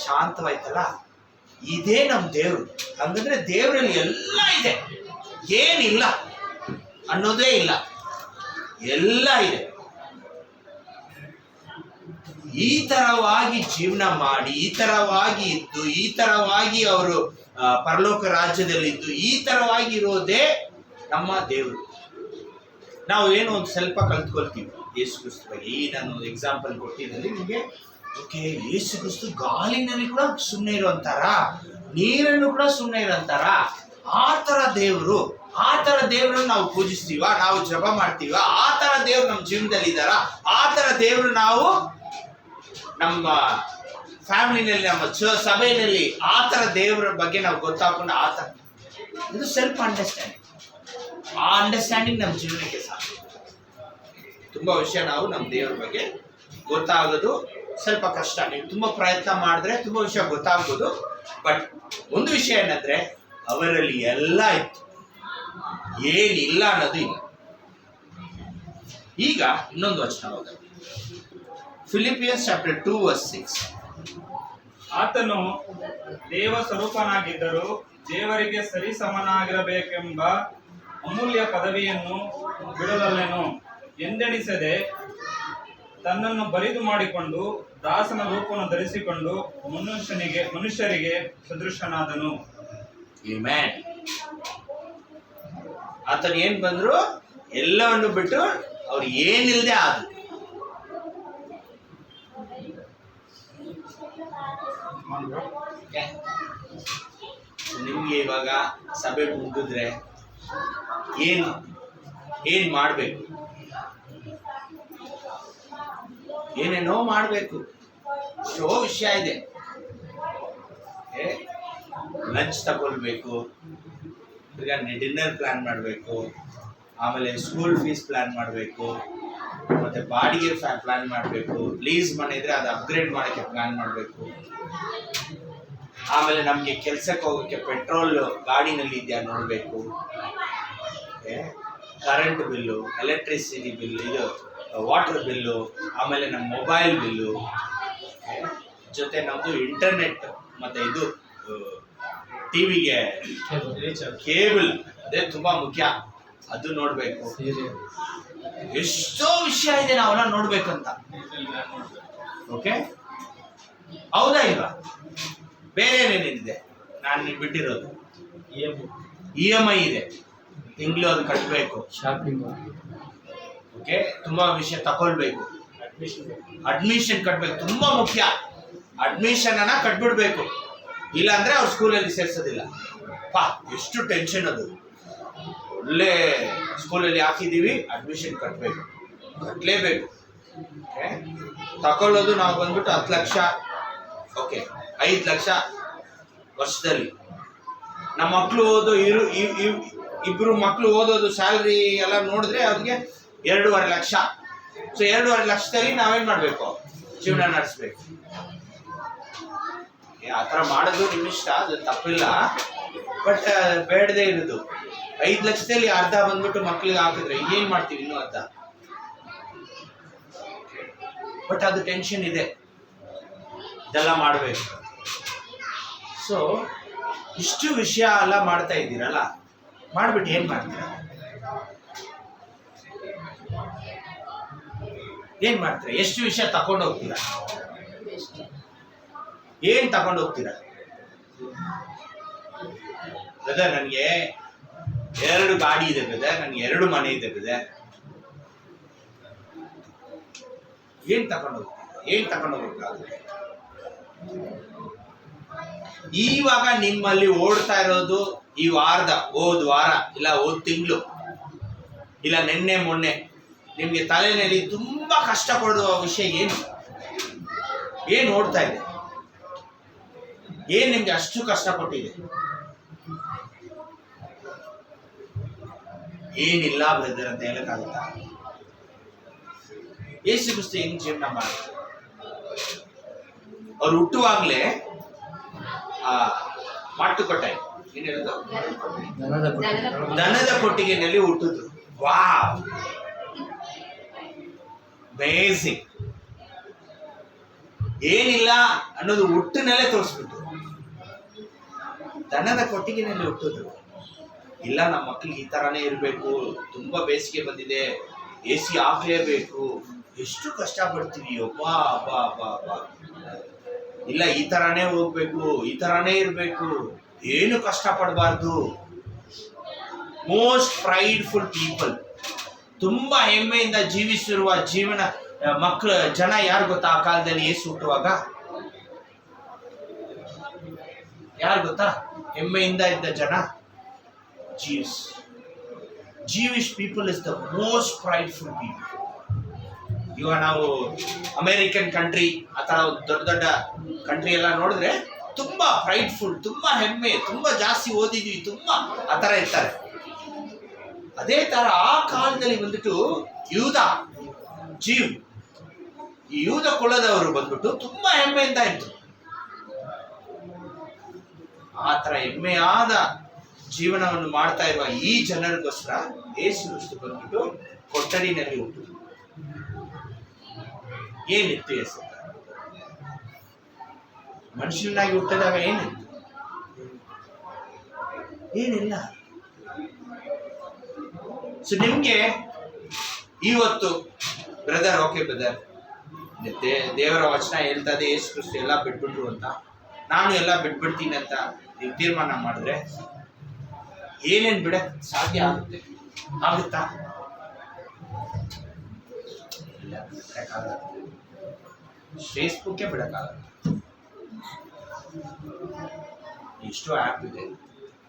ಶಾಂತವಾಯ್ತಲ್ಲ, ಇದೇ ನಮ್ ದೇವ್ರು. ಹಂಗಂದ್ರೆ ದೇವರಲ್ಲಿ ಎಲ್ಲ ಇದೆ, ಏನಿಲ್ಲ ಅನ್ನೋದೇ ಇಲ್ಲ, ಎಲ್ಲ ಇದೆ. ಈ ತರವಾಗಿ ಜೀವನ ಮಾಡಿ, ಈ ತರವಾಗಿ ಇದ್ದು, ಈ ತರವಾಗಿ ಅವರು ಪರಲೋಕ ರಾಜ್ಯದಲ್ಲಿದ್ದು, ಈ ತರವಾಗಿ ಇರೋದೇ ನಮ್ಮ ದೇವರು. ನಾವು ಏನೋ ಒಂದು ಸ್ವಲ್ಪ ಕಲ್ತ್ಕೊಳ್ತೀವಿ ಯೇಸು ಕ್ರಿಸ್ತು ಬಗ್ಗೆ. ಈ ನಾನು ಎಕ್ಸಾಂಪಲ್ ಕೊಟ್ಟಿದ್ದಲ್ಲಿ ನಿಮಗೆ, ಓಕೆ, ಯೇಸು ಕ್ರಿಸ್ತು ಗಾಳಿನಲ್ಲಿ ಕೂಡ ಸುಮ್ಮನೆ ಇರುವಂತಾರ, ನೀರನ್ನು ಕೂಡ ಸುಮ್ಮನೆ ಇರೋಂತಾರ. ಆ ತರ ದೇವರು, ಆ ತರ ದೇವ್ರನ್ನ ನಾವು ಪೂಜಿಸ್ತೀವ, ನಾವು ಜಪ ಮಾಡ್ತೀವ, ಆ ತರ ದೇವ್ರು ನಮ್ಮ ಜೀವನದಲ್ಲಿ ಇದ್ದಾರ. ಆ ತರ ದೇವ್ರು ನಾವು ನಮ್ಮ ಫ್ಯಾಮಿಲಿನಲ್ಲಿ, ನಮ್ಮ ಸಭೆಯಲ್ಲಿ ಆ ತರ ದೇವರ ಬಗ್ಗೆ ನಾವು ಗೊತ್ತಾಕೊಂಡು, ಆ ತರ ಇದು ಸೆಲ್ಫ್ ಅಂಡರ್ಸ್ಟ್ಯಾಂಡಿಂಗ್. ಆ ಅಂಡರ್ಸ್ಟ್ಯಾಂಡಿಂಗ್ ನಮ್ಮ ಜೀವನಕ್ಕೆ ಸಾಕು. ತುಂಬಾ ವಿಷಯ ನಾವು ನಮ್ಮ ದೇವರ ಬಗ್ಗೆ ಗೊತ್ತಾಗೋದು ಸ್ವಲ್ಪ ಕಷ್ಟ. ನೀವು ತುಂಬಾ ಪ್ರಯತ್ನ ಮಾಡಿದ್ರೆ ತುಂಬಾ ವಿಷಯ ಗೊತ್ತಾಗ್ಬೋದು. ಬಟ್ ಒಂದು ವಿಷಯ ಏನಂದ್ರೆ, ಅವರಲ್ಲಿ ಎಲ್ಲ ಇತ್ತು, ಏನಿಲ್ಲ ಅನ್ನೋದು ಇಲ್ಲ. ಈಗ ಇನ್ನೊಂದು ವಚನ ಹೋದ, ಫಿಲಿಪಿಯನ್ಸ್ ಚಾಪ್ಟರ್ 2:6.
ಆತನು ದೇವ ಸ್ವರೂಪನಾಗಿದ್ದರೂ ದೇವರಿಗೆ ಸರಿಸಮನಾಗಿರಬೇಕೆಂಬ ಅಮೂಲ್ಯ ಪದವಿಯನ್ನು ಬಿಡಲಲ್ಲೆನು ಎಂದೆಣಿಸದೆ ತನ್ನನ್ನು ಬರಿದು ಮಾಡಿಕೊಂಡು ದಾಸನ ರೂಪವನ್ನು ಧರಿಸಿಕೊಂಡು ಮನುಷ್ಯರಿಗೆ ಸದೃಶನಾದನು.
ಆಮೆನ್. ಆತನು ಏನ್ ಬಂದ್ರು, ಎಲ್ಲವನ್ನು ಬಿಟ್ಟು ಅವ್ರು ಏನಿಲ್ಲದೆ ಆದ್ರು. ನಿಮ್ಗೆ ಇವಾಗ ಸಭೆ ಮುಗಿದ್ರೆ ಏನ್ ಮಾಡ್ಬೇಕು? ಏನೇನೋ ಮಾಡ್ಬೇಕು. ಎಷ್ಟೋ ವಿಷಯ ಇದೆ. ಲಂಚ್ ತಗೊಳ್ಬೇಕು, ಈಗ ಡಿನ್ನರ್ ಪ್ಲಾನ್ ಮಾಡಬೇಕು, ಆಮೇಲೆ ಸ್ಕೂಲ್ ಫೀಸ್ ಪ್ಲಾನ್ ಮಾಡಬೇಕು, ಮತ್ತೆ ಬಾಡಿಗೆ ಪ್ಲಾನ್ ಮಾಡಬೇಕು, ಲೀಸ್ ಮನೆ ಇದ್ರೆ ಅದು ಅಪ್ಗ್ರೇಡ್ ಮಾಡೋಕ್ಕೆ ಪ್ಲಾನ್ ಮಾಡಬೇಕು, ಆಮೇಲೆ ನಮಗೆ ಕೆಲಸಕ್ಕೆ ಹೋಗೋಕ್ಕೆ ಪೆಟ್ರೋಲ್ ಗಾಡಿನಲ್ಲಿ ಇದೆಯಾ ನೋಡಬೇಕು, ಕರೆಂಟ್ ಬಿಲ್ಲು, ಎಲೆಕ್ಟ್ರಿಸಿಟಿ ಬಿಲ್, ಇದು ವಾಟರ್ ಬಿಲ್ಲು, ಆಮೇಲೆ ನಮ್ಮ ಮೊಬೈಲ್ ಬಿಲ್ಲು, ಜೊತೆ ನಮ್ಮದು ಇಂಟರ್ನೆಟ್ ಮತ್ತು ಇದು ಟಿವಿಗೆ ಕೇಬಲ್, ಅದೇ ತುಂಬಾ ಮುಖ್ಯ, ಅದು ನೋಡ್ಬೇಕು. ಎಷ್ಟೋ ವಿಷಯ ಇದೆ ನಾವೆಲ್ಲ ನೋಡ್ಬೇಕಂತ. ಓಕೆ, ಹೌದಾ ಇಲ್ವಾ? ಬೇರೆ ಏನೇನಿದೆ ನಾನು ಬಿಟ್ಟಿರೋದು? EMI ಇದೆ, ತಿಂಗಳು ಅದು ಕಟ್ಟಬೇಕು.
ಶಾಪಿಂಗ್.
ಓಕೆ, ತುಂಬಾ ವಿಷಯ ತಗೊಳ್ಬೇಕು. ಅಡ್ಮಿಷನ್ ಕಟ್ಬೇಕು, ತುಂಬಾ ಮುಖ್ಯ. ಅಡ್ಮಿಷನ್ ಅನ್ನ ಕಟ್ಬಿಡ್ಬೇಕು, ಇಲ್ಲ ಅಂದ್ರೆ ಅವ್ರ ಸ್ಕೂಲಲ್ಲಿ ಸೇರ್ಸೋದಿಲ್ಲ. ಪಾ ಎಷ್ಟು ಟೆನ್ಷನ್ ಅದು. ಒಳ್ಳೆ ಸ್ಕೂಲಲ್ಲಿ ಹಾಕಿದೀವಿ, ಅಡ್ಮಿಷನ್ ಕಟ್ಟಲೇಬೇಕು. ಓಕೆ, ತಗೊಳ್ಳೋದು ನಾವು ಬಂದ್ಬಿಟ್ಟು 10 ಲಕ್ಷ, ಓಕೆ 5 ಲಕ್ಷ ವರ್ಷದಲ್ಲಿ. ನಮ್ಮ ಮಕ್ಕಳು ಇಬ್ರು ಮಕ್ಕಳು ಓದೋದು ಸ್ಯಾಲ್ರಿ ಎಲ್ಲ ನೋಡಿದ್ರೆ ಅವ್ರಿಗೆ 2.5 ಲಕ್ಷ. ಸೊ 2.5 ಲಕ್ಷದಲ್ಲಿ ನಾವೇನ್ ಮಾಡ್ಬೇಕು? ಜೀವನ ನಡೆಸ್ಬೇಕು. ಆ ಥರ ಮಾಡೋದು ನಿಮ್ಮ ಇಷ್ಟ, ಅದು ತಪ್ಪಿಲ್ಲ, ಬಟ್ ಬೇಡದೇ ಇರೋದು. 5 ಲಕ್ಷದಲ್ಲಿ ಅರ್ಧ ಬಂದ್ಬಿಟ್ಟು ಮಕ್ಳಿಗೆ ಹಾಕಿದ್ರೆ ಏನ್ ಮಾಡ್ತೀವಿ? ಇನ್ನೂ ಅರ್ಧ. ಬಟ್ ಅದು ಟೆನ್ಷನ್ ಇದೆ, ಇದೆಲ್ಲ ಮಾಡ್ಬೇಕು. ಸೊ ಇಷ್ಟು ವಿಷಯ ಎಲ್ಲ ಮಾಡ್ತಾ ಇದ್ದೀರಲ್ಲ, ಮಾಡ್ಬಿಟ್ಟು ಏನ್ ಮಾಡ್ತೀರಾ? ಏನ್ ಮಾಡ್ತೀರಾ? ಎಷ್ಟು ವಿಷಯ ತಗೊಂಡು ಹೋಗ್ತೀರಾ? ಏನ್ ತಗೊಂಡು ಹೋಗ್ತೀರಾ? ಬ್ರದರ್ ನನಗೆ 2 ಗಾಡಿ ಇದೆ ಬ್ರದರ್, ನನಗೆ 2 ಮನೆ ಇದೆ ಬ್ರದರ್. ಏನ್ ತಗೊಂಡು ಹೋಗ್ತೀರಾ? ಏನ್ ತಗೊಂಡು ಹೋಗ್ಬೇಕಾಗುತ್ತೆ? ಇವಾಗ ನಿಮ್ಮಲ್ಲಿ ಓಡ್ತಾ ಇರೋದು ಈ ಹೋದ್ ವಾರ ಇಲ್ಲ ಹೋದ್ ತಿಂಗಳು ಇಲ್ಲ ನಿನ್ನೆ ಮೊನ್ನೆ ನಿಮ್ಗೆ ತಲೆಯಲ್ಲಿ ತುಂಬಾ ಕಷ್ಟ ಪಡುವ ವಿಷಯ ಏನ್ ಓಡ್ತಾ ಇದೆ? ಏನ್ ನಿಮ್ಗೆ ಅಷ್ಟು ಕಷ್ಟಪಟ್ಟಿದೆ? ಏನಿಲ್ಲ ಬ್ರದರ್ ಅಂತ ಹೇಳಕ್ಕಾಗುತ್ತಾ? ಯೇಸು ಕ್ರಿಸ್ತ ಹೆಂಗ್ ಜೀವನ ಮಾಡಿ, ಅವ್ರು ಹುಟ್ಟುವಾಗ್ಲೇ ಮಾಟುಕೊಟ್ಟೆ ಏನ್ ಹೇಳೋದು, ದನದ ಕೊಟ್ಟಿಗೆನಲ್ಲಿ ಹುಟ್ಟಿದ್ರು. Wow, amazing. ಏನಿಲ್ಲ ಅನ್ನೋದು ಹುಟ್ಟಿನಲ್ಲೇ ತೋರಿಸ್ಬಿಟ್ಟು ದನದ ಕೊಟ್ಟಿಗೆನಲ್ಲಿ ಹುಟ್ಟಿದ್ರು. ಇಲ್ಲ ನಮ್ಮ ಮಕ್ಳಿಗೆ ಈ ತರಾನೇ ಇರಬೇಕು, ತುಂಬಾ ಬೇಸಿಗೆ ಬಂದಿದೆ, AC ಹಾಕ್ಲೇಬೇಕು, ಎಷ್ಟು ಕಷ್ಟ ಪಡ್ತೀವಿ, ಅಬ್ಬಾ ಅಬ್ಬಾ ಅಬ್ಬಾ ಅಬ್ಬಾ. ಇಲ್ಲ ಈ ತರಾನೇ ಹೋಗ್ಬೇಕು, ಈ ತರಾನೇ ಇರ್ಬೇಕು, ಏನು ಕಷ್ಟ ಪಡಬಾರ್ದು. ಮೋಸ್ಟ್ ಪ್ರೈಡ್ಫುಲ್ ಪೀಪಲ್, ತುಂಬಾ ಹೆಮ್ಮೆಯಿಂದ ಜೀವಿಸಿರುವ ಜನ ಯಾರು ಗೊತ್ತಾ? ಆ ಕಾಲದಲ್ಲಿ ಯೇಸು ಹುಟ್ಟುವಾಗ ಯಾರು ಗೊತ್ತಾ? ಹೆಮ್ಮೆಯಿಂದ ಇದ್ದ ಜನ Jewish people is the most prideful people. ಇವಾಗ ನಾವು ಅಮೆರಿಕನ್ ಕಂಟ್ರಿ ಆ ಥರ ದೊಡ್ಡ ಕಂಟ್ರಿ ಎಲ್ಲ ನೋಡಿದ್ರೆ ತುಂಬಾ ಪ್ರೈಡ್ಫುಲ್, ತುಂಬಾ ಹೆಮ್ಮೆ, ತುಂಬಾ ಜಾಸ್ತಿ ಓದಿದ್ವಿ, ತುಂಬಾ ಆ ಥರ ಇರ್ತಾರೆ. ಅದೇ ತರ ಆ ಕಾಲದಲ್ಲಿ ಬಂದ್ಬಿಟ್ಟು ಈ ಯೂದ ಕುಲದವರು ಬಂದ್ಬಿಟ್ಟು ತುಂಬಾ ಹೆಮ್ಮೆಯಿಂದ ಇದ್ರು. ಆ ತರ ಹೆಮ್ಮೆಯಾದ ಜೀವನವನ್ನು ಮಾಡ್ತಾ ಇರುವ ಈ ಜನರಿಗೋಸ್ಕರ ಯೇಸು ಕ್ರಿಸ್ತ ಬಂದ್ಬಿಟ್ಟು ಕೊಠಡಿನಲ್ಲಿ ಹುಟ್ಟಿದ್ರು. ಏನಿತ್ತು ಯೇಸು? ಮನುಷ್ಯನಾಗಿ ಹುಟ್ಟಿದಾಗ ಏನಿತ್ತು? ಏನಿಲ್ಲ. ಸೊ ನಿಮ್ಗೆ ಇವತ್ತು ಬ್ರದರ್, ಓಕೆ ಬ್ರದರ್, ದೇವರ ವಚನ ಹೇಳ್ತದೆ ಯೇಸು ಕ್ರಿಸ್ತ ಎಲ್ಲ ಬಿಟ್ಬಿಟ್ರು ಅಂತ, ನಾನು ಎಲ್ಲ ಬಿಟ್ಬಿಡ್ತೀನಿ ಅಂತ ನೀವು ತೀರ್ಮಾನ ಮಾಡಿದ್ರೆ ಏನೇನ್ ಬಿಡಕ್ ಸಾಧ್ಯ ಆಗುತ್ತಾ? ಫೇಸ್ಬುಕ್ಕೇ ಬಿಡಕ್ಕಾಗಲ್ಲ. ಎಷ್ಟು ಆ್ಯಪ್ ಇದೆ,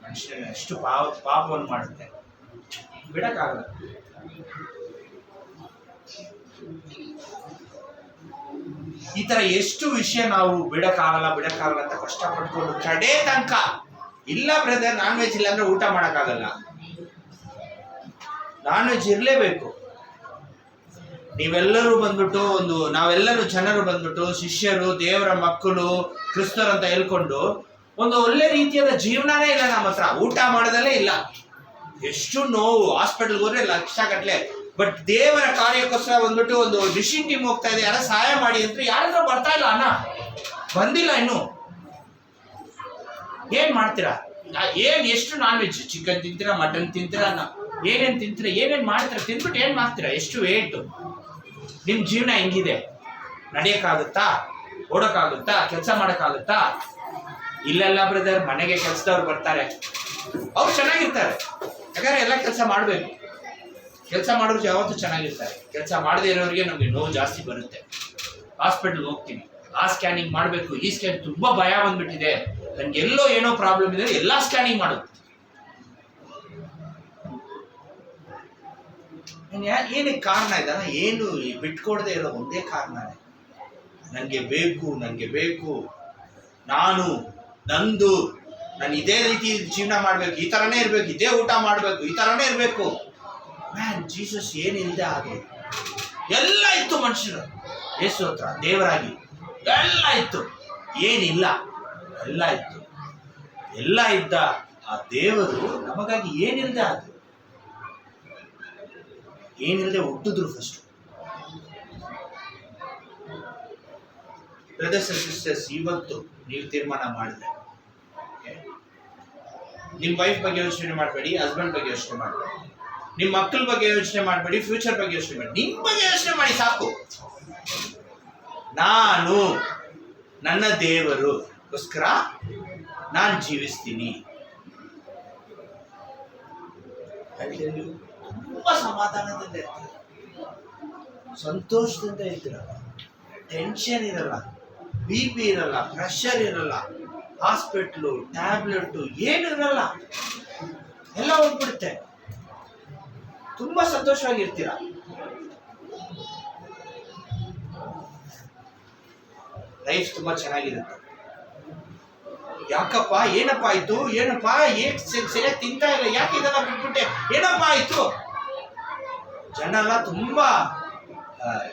ಮನುಷ್ಯನ ಎಷ್ಟು ಪಾಪವನ್ನು ಮಾಡುತ್ತೆ, ಬಿಡಕ್ಕಾಗಲ್ಲ. ಈ ತರ ಎಷ್ಟು ವಿಷಯ ನಾವು ಬಿಡಕ್ಕಾಗಲ್ಲ ಅಂತ ಕಷ್ಟಪಟ್ಕೊಂಡು ಕಡೆ ತನಕ ಇಲ್ಲ ಬ್ರದರ್ ನಾನ್ ವೆಜ್ ಇಲ್ಲ ಅಂದ್ರೆ ಊಟ ಮಾಡಕ್ಕಾಗಲ್ಲ, ನಾನ್ ವೆಜ್ ಇರ್ಲೇಬೇಕು. ನೀವೆಲ್ಲರೂ ಬಂದ್ಬಿಟ್ಟು ನಾವೆಲ್ಲರೂ ಜನರು ಬಂದ್ಬಿಟ್ಟು ಶಿಷ್ಯರು, ದೇವರ ಮಕ್ಕಳು, ಕ್ರಿಸ್ತರು ಅಂತ ಹೇಳ್ಕೊಂಡು ಒಂದು ಒಳ್ಳೆ ರೀತಿಯಾದ ಜೀವನನೇ ಇಲ್ಲ ನಮ್ಮ ಹತ್ರ, ಊಟ ಮಾಡೋದಲ್ಲೇ ಇಲ್ಲ. ಎಷ್ಟು ನೋವು, ಹಾಸ್ಪಿಟಲ್ಗೆ ಹೋದ್ರೆ ಲಕ್ಷ ಗಟ್ಟಲೆ. ಬಟ್ ದೇವರ ಕಾರ್ಯಕ್ಕೋಸ್ಕರ ಬಂದ್ಬಿಟ್ಟು ಒಂದು ಡಿಶಿಂಗ್ ಟೀಮ್ ಹೋಗ್ತಾ ಇದೆ, ಯಾರ ಸಹಾಯ ಮಾಡಿ ಅಂತ ಯಾರಾದ್ರೂ ಬರ್ತಾ ಇಲ್ಲ, ಅಣ್ಣ ಬಂದಿಲ್ಲ ಇನ್ನು. ಏನ್ ಮಾಡ್ತೀರಾ? ಎಷ್ಟು ನಾನ್ ವೆಜ್, ಚಿಕನ್ ತಿಂತೀರಾ, ಮಟನ್ ತಿಂತೀರಾ, ಏನೇನ್ ತಿಂತೀರಾ, ಏನೇನ್ ಮಾಡ್ತೀರಾ, ತಿಂದ್ಬಿಟ್ಟು ಏನ್ ಮಾಡ್ತೀರಾ? ಎಷ್ಟು ವೇಟ್? ನಿಮ್ ಜೀವನ ಹೆಂಗಿದೆ? ನಡೆಯಕ್ಕಾಗುತ್ತಾ? ಓಡಕ್ಕಾಗುತ್ತಾ? ಕೆಲಸ ಮಾಡಕ್ಕಾಗುತ್ತಾ? ಇಲ್ಲೆಲ್ಲ ಬ್ರದರ್, ಮನೆಗೆ ಕೆಲಸದವ್ರು ಬರ್ತಾರೆ, ಅವ್ರು ಚೆನ್ನಾಗಿರ್ತಾರೆ. ಯಾಕಂದ್ರೆ ಎಲ್ಲ ಕೆಲಸ ಮಾಡ್ಬೇಕು. ಕೆಲಸ ಮಾಡೋರು ಯಾವತ್ತೂ ಚೆನ್ನಾಗಿರ್ತಾರೆ. ಕೆಲಸ ಮಾಡದೇ ಇರೋರಿಗೆ ನಮ್ಗೆ ನೋವು ಜಾಸ್ತಿ ಬರುತ್ತೆ. ಹಾಸ್ಪಿಟಲ್ ಹೋಗ್ತೀನಿ, ಆ ಸ್ಕ್ಯಾನಿಂಗ್ ಮಾಡಬೇಕು, ಈ ಸ್ಕ್ಯಾನ್, ತುಂಬಾ ಭಯ ಬಂದ್ಬಿಟ್ಟಿದೆ, ನನ್ಗೆ ಎಲ್ಲೋ ಏನೋ ಪ್ರಾಬ್ಲಮ್ ಇದೆ, ಎಲ್ಲಾ ಸ್ಕ್ಯಾನಿಂಗ್ ಮಾಡೋದು. ಏನಕ್ಕೆ ಕಾರಣ ಇದಲ್ಲ? ಏನು ಬಿಟ್ಕೊಡದೆ ಇರೋ ಒಂದೇ ಕಾರಣ, ನನಗೆ ಬೇಕು, ನಾನು ನಂದು, ನಾನು ಇದೇ ರೀತಿ ಜೀವನ ಮಾಡ್ಬೇಕು, ಈ ತರನೇ ಇರ್ಬೇಕು, ಇದೇ ಊಟ ಮಾಡ್ಬೇಕು, ಈ ತರನೇ ಇರ್ಬೇಕು. ಮ್ಯಾನ್, ಜೀಸಸ್ ಏನಿಲ್ಲದೆ ಆದ್ರೆ ಎಲ್ಲ ಇತ್ತು ಮನುಷ್ಯರು, ಯೇಸು ಹತ್ರ ದೇವರಾಗಿ ಎಲ್ಲ ಇತ್ತು, ಏನಿಲ್ಲ ಎಲ್ಲ ಇತ್ತು. ಎಲ್ಲ ಇದ್ದ ಆ ದೇವರು ನಮಗಾಗಿ ಏನಿಲ್ಲದೆ ಆದ್ರು, ಏನಿಲ್ಲದೆ ಹುಟ್ಟಿದ್ರು. ಫಸ್ಟ್ ಬ್ರದರ್ಸ್ ಅಂಡ್ ಸಿಸ್ಟರ್ಸ್, ಇವತ್ತು ನೀವು ತೀರ್ಮಾನ ಮಾಡಿದ್ರೆ, ನಿಮ್ಮ ವೈಫ್ ಬಗ್ಗೆ ಯೋಚನೆ ಮಾಡಬೇಡಿ, ಹಸ್ಬೆಂಡ್ ಬಗ್ಗೆ ಯೋಚನೆ ಮಾಡಬೇಡಿ, ನಿಮ್ಮ ಮಕ್ಕಳ ಬಗ್ಗೆ ಯೋಚನೆ ಮಾಡಬೇಡಿ, ಫ್ಯೂಚರ್ ಬಗ್ಗೆ ಯೋಚನೆ ಮಾಡಿ, ನಿಮ್ಮ ಬಗ್ಗೆ ಯೋಚನೆ ಮಾಡಿ ಸಾಕು. ನಾನು ನನ್ನ ದೇವರುಗೋಸ್ಕರ ನಾನು ಜೀವಿಸ್ತೀನಿ. ತುಂಬಾ ಸಮಾಧಾನದಿಂದ ಇರ್ತೀರ, ಸಂತೋಷದಿಂದ ಇರ್ತೀರಲ್ಲ, ಟೆನ್ಷನ್ ಇರಲ್ಲ, BP ಇರಲ್ಲ, ಪ್ರೆಷರ್ ಇರಲ್ಲ, ಹಾಸ್ಪಿಟ್ಲು, ಟ್ಯಾಬ್ಲೆಟ್ ಏನು ಇರಲ್ಲ, ಎಲ್ಲ ಹೋಗ್ಬಿಡುತ್ತೆ. ತುಂಬಾ ಸಂತೋಷವಾಗಿರ್ತೀರ. ಲೈಫ್ ತುಂಬಾ ಚೆನ್ನಾಗಿರುತ್ತೆ. ಯಾಕಪ್ಪ, ಏನಪ್ಪ ಆಯ್ತು, ಏನಪ್ಪ ಸರಿಯಾಗಿ ತಿಂತಾ ಇಲ್ಲ, ಯಾಕೆ ಇದೆಲ್ಲ ಬಿಟ್ಬಿಟ್ಟೆ, ಏನಪ್ಪ ಆಯ್ತು? ಜನ ಎಲ್ಲ ತುಂಬಾ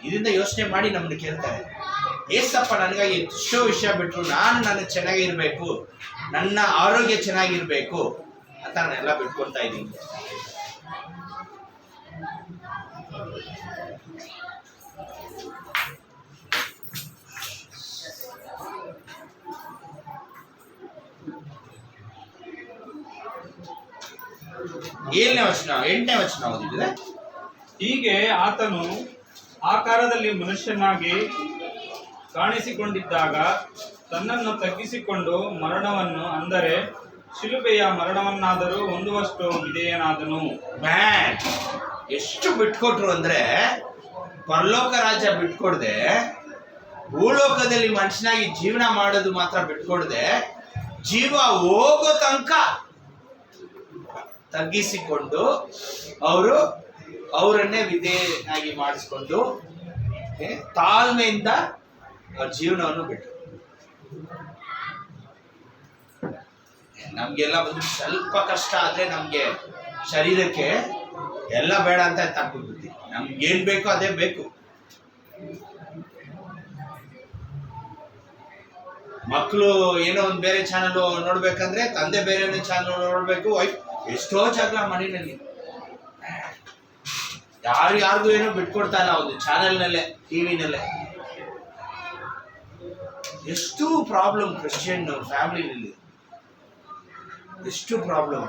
ಇದರಿಂದ ಯೋಚನೆ ಮಾಡಿ ನಮ್ಮನ್ನು ಕೇಳ್ತಾರೆ, ಏಸಪ್ಪ ನನಗಾಗಿ ಎಷ್ಟೋ ವಿಷಯ ಬಿಟ್ರು, ನಾನು ಚೆನ್ನಾಗಿರ್ಬೇಕು, ನನ್ನ ಆರೋಗ್ಯ ಚೆನ್ನಾಗಿರ್ಬೇಕು ಅಂತ ನಾನೆಲ್ಲ ಬಿಟ್ಕೊಳ್ತಾ ಇದ್ದೀನಿ. ಎಂಟನೇ ವಚನ ಓದಿದ್ರೆ,
ಹೀಗೆ ಆತನು ಆಕಾರದಲ್ಲಿ ಮನುಷ್ಯನಾಗಿ ಕಾಣಿಸಿಕೊಂಡಿದ್ದಾಗ ತನ್ನನ್ನು ತಗ್ಗಿಸಿಕೊಂಡು ಮರಣವನ್ನು, ಅಂದರೆ ಶಿಲುಬೆಯ ಮರಣವನ್ನಾದರೂ ಹೊಂದುವಷ್ಟು ವಿಧೇಯನಾದನು.
ಎಷ್ಟು ಬಿಟ್ಕೊಟ್ರು ಅಂದ್ರೆ, ಪರಲೋಕ ರಾಜ್ಯ ಬಿಟ್ಕೊಡ್ದೆ, ಭೂಲೋಕದಲ್ಲಿ ಮನುಷ್ಯನಾಗಿ ಜೀವನ ಮಾಡೋದು ಮಾತ್ರ ಬಿಟ್ಕೊಡ್ದೆ, ಜೀವ ಹೋಗೋ ತನಕ ತಗ್ಗಿಸಿಕೊಂಡು ಅವರನ್ನೇ ವಿಧೇಯನಾಗಿ ಮಾಡಿಸ್ಕೊಂಡು ತಾಳ್ಮೆಯಿಂದ ಅವ್ರ ಜೀವನವನ್ನು ಬಿಟ್ಟರು. ನಮ್ಗೆಲ್ಲ ಒಂದು ಸ್ವಲ್ಪ ಕಷ್ಟ ಆದ್ರೆ ನಮ್ಗೆ ಶರೀರಕ್ಕೆ ಎಲ್ಲ ಬೇಡ ಅಂತ ತಪ್ಪಿಬಿಡ್ತೀವಿ. ನಮ್ಗೆ ಏನ್ ಬೇಕೋ ಅದೇ ಬೇಕು. ಮಕ್ಕಳು ಏನೋ ಒಂದು ಬೇರೆ ಚಾನಲ್ ನೋಡ್ಬೇಕಂದ್ರೆ ತಂದೆ ಬೇರೆ ಚಾನಲ್ ನೋಡ್ಬೇಕು. ವೈಫ್ ಎಷ್ಟೋ ಜಗಳ ಮನೆಯಲ್ಲಿ, ಯಾರಿಗೂ ಏನೋ ಬಿಟ್ಕೊಡ್ತಾ ಇಲ್ಲ ಒಂದು ಚಾನೆಲ್ನಲ್ಲೇ, ಟಿವಿನಲ್ಲೇ. ಎಷ್ಟು ಪ್ರಾಬ್ಲಮ್ ಕ್ರಿಶ್ಚಿಯನ್ ಫ್ಯಾಮಿಲಿನಲ್ಲಿ, ಎಷ್ಟು ಪ್ರಾಬ್ಲಮ್.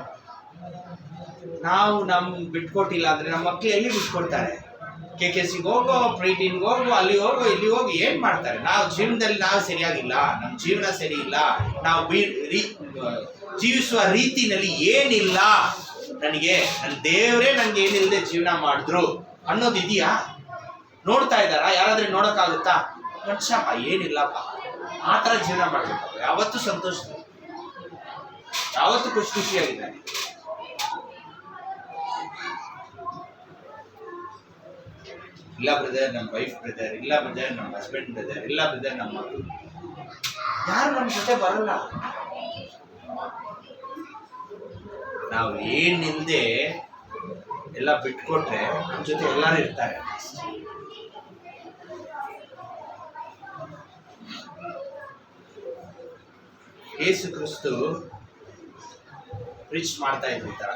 ನಾವು ಬಿಟ್ಕೊಟ್ಟಿಲ್ಲ ಅಂದ್ರೆ ನಮ್ಮ ಮಕ್ಕಳು ಎಲ್ಲಿ ಬಿಟ್ಕೊಡ್ತಾರೆ? KKCಗೆ ಹೋಗೋ, ಪ್ರೀಟಿನ್ಗೆ ಹೋಗೋ, ಅಲ್ಲಿ ಹೋಗೋ, ಇಲ್ಲಿ ಹೋಗಿ ಏನ್ ಮಾಡ್ತಾರೆ? ನಾವು ಜೀವನದಲ್ಲಿ ನಾವು ಸರಿಯಾಗಿಲ್ಲ, ನಮ್ಮ ಜೀವನ ಸರಿ ಇಲ್ಲ, ನಾವು ಜೀವಿಸುವ ರೀತಿನಲ್ಲಿ ಏನಿಲ್ಲ, ನನಗೆ ನನ್ನ ದೇವರೇ ನನ್ಗೆ ಏನಿಲ್ಲದೆ ಜೀವನ ಮಾಡಿದ್ರು ಅನ್ನೋದಿದೆಯಾ? ನೋಡ್ತಾ ಇದ್ದಾರಾ? ಯಾರಾದ್ರೂ ನೋಡೋಕ್ಕಾಗುತ್ತಾ? ಮನುಷ್ಯಪ್ಪ ಏನಿಲ್ಲಪ್ಪ, ಆ ಥರ ಜೀವನ ಮಾಡ್ಬೇಕು. ಯಾವತ್ತೂ ಸಂತೋಷ, ಯಾವತ್ತೂ ಖುಷಿಯಾಗಿದ್ದಾನೆ. ಇಲ್ಲ ಬ್ರದರ್ ನಮ್ಮ ವೈಫ್ ಬ್ರದರ್, ಇಲ್ಲ ಬ್ರದರ್ ನಮ್ಮ ಹಸ್ಬೆಂಡ್ ಬ್ರದರ್, ಇಲ್ಲ ಬ್ರದರ್ ನಮ್ಮ ಮಕ್ಕಳು. ಯಾರು ನಮ್ಮ ಜೊತೆ ಬರಲ್ಲ. ನಾವು ಏನಿಲ್ಲದೆ ಎಲ್ಲ ಬಿಟ್ಕೊಟ್ರೆ ನಮ್ಮ ಜೊತೆ ಎಲ್ಲರೂ ಇರ್ತಾರೆ. ಯೇಸು ಕ್ರಿಸ್ತು ಪ್ರೀಚ್ ಮಾಡ್ತಾ ಇದ್ರು ಈ ಥರ.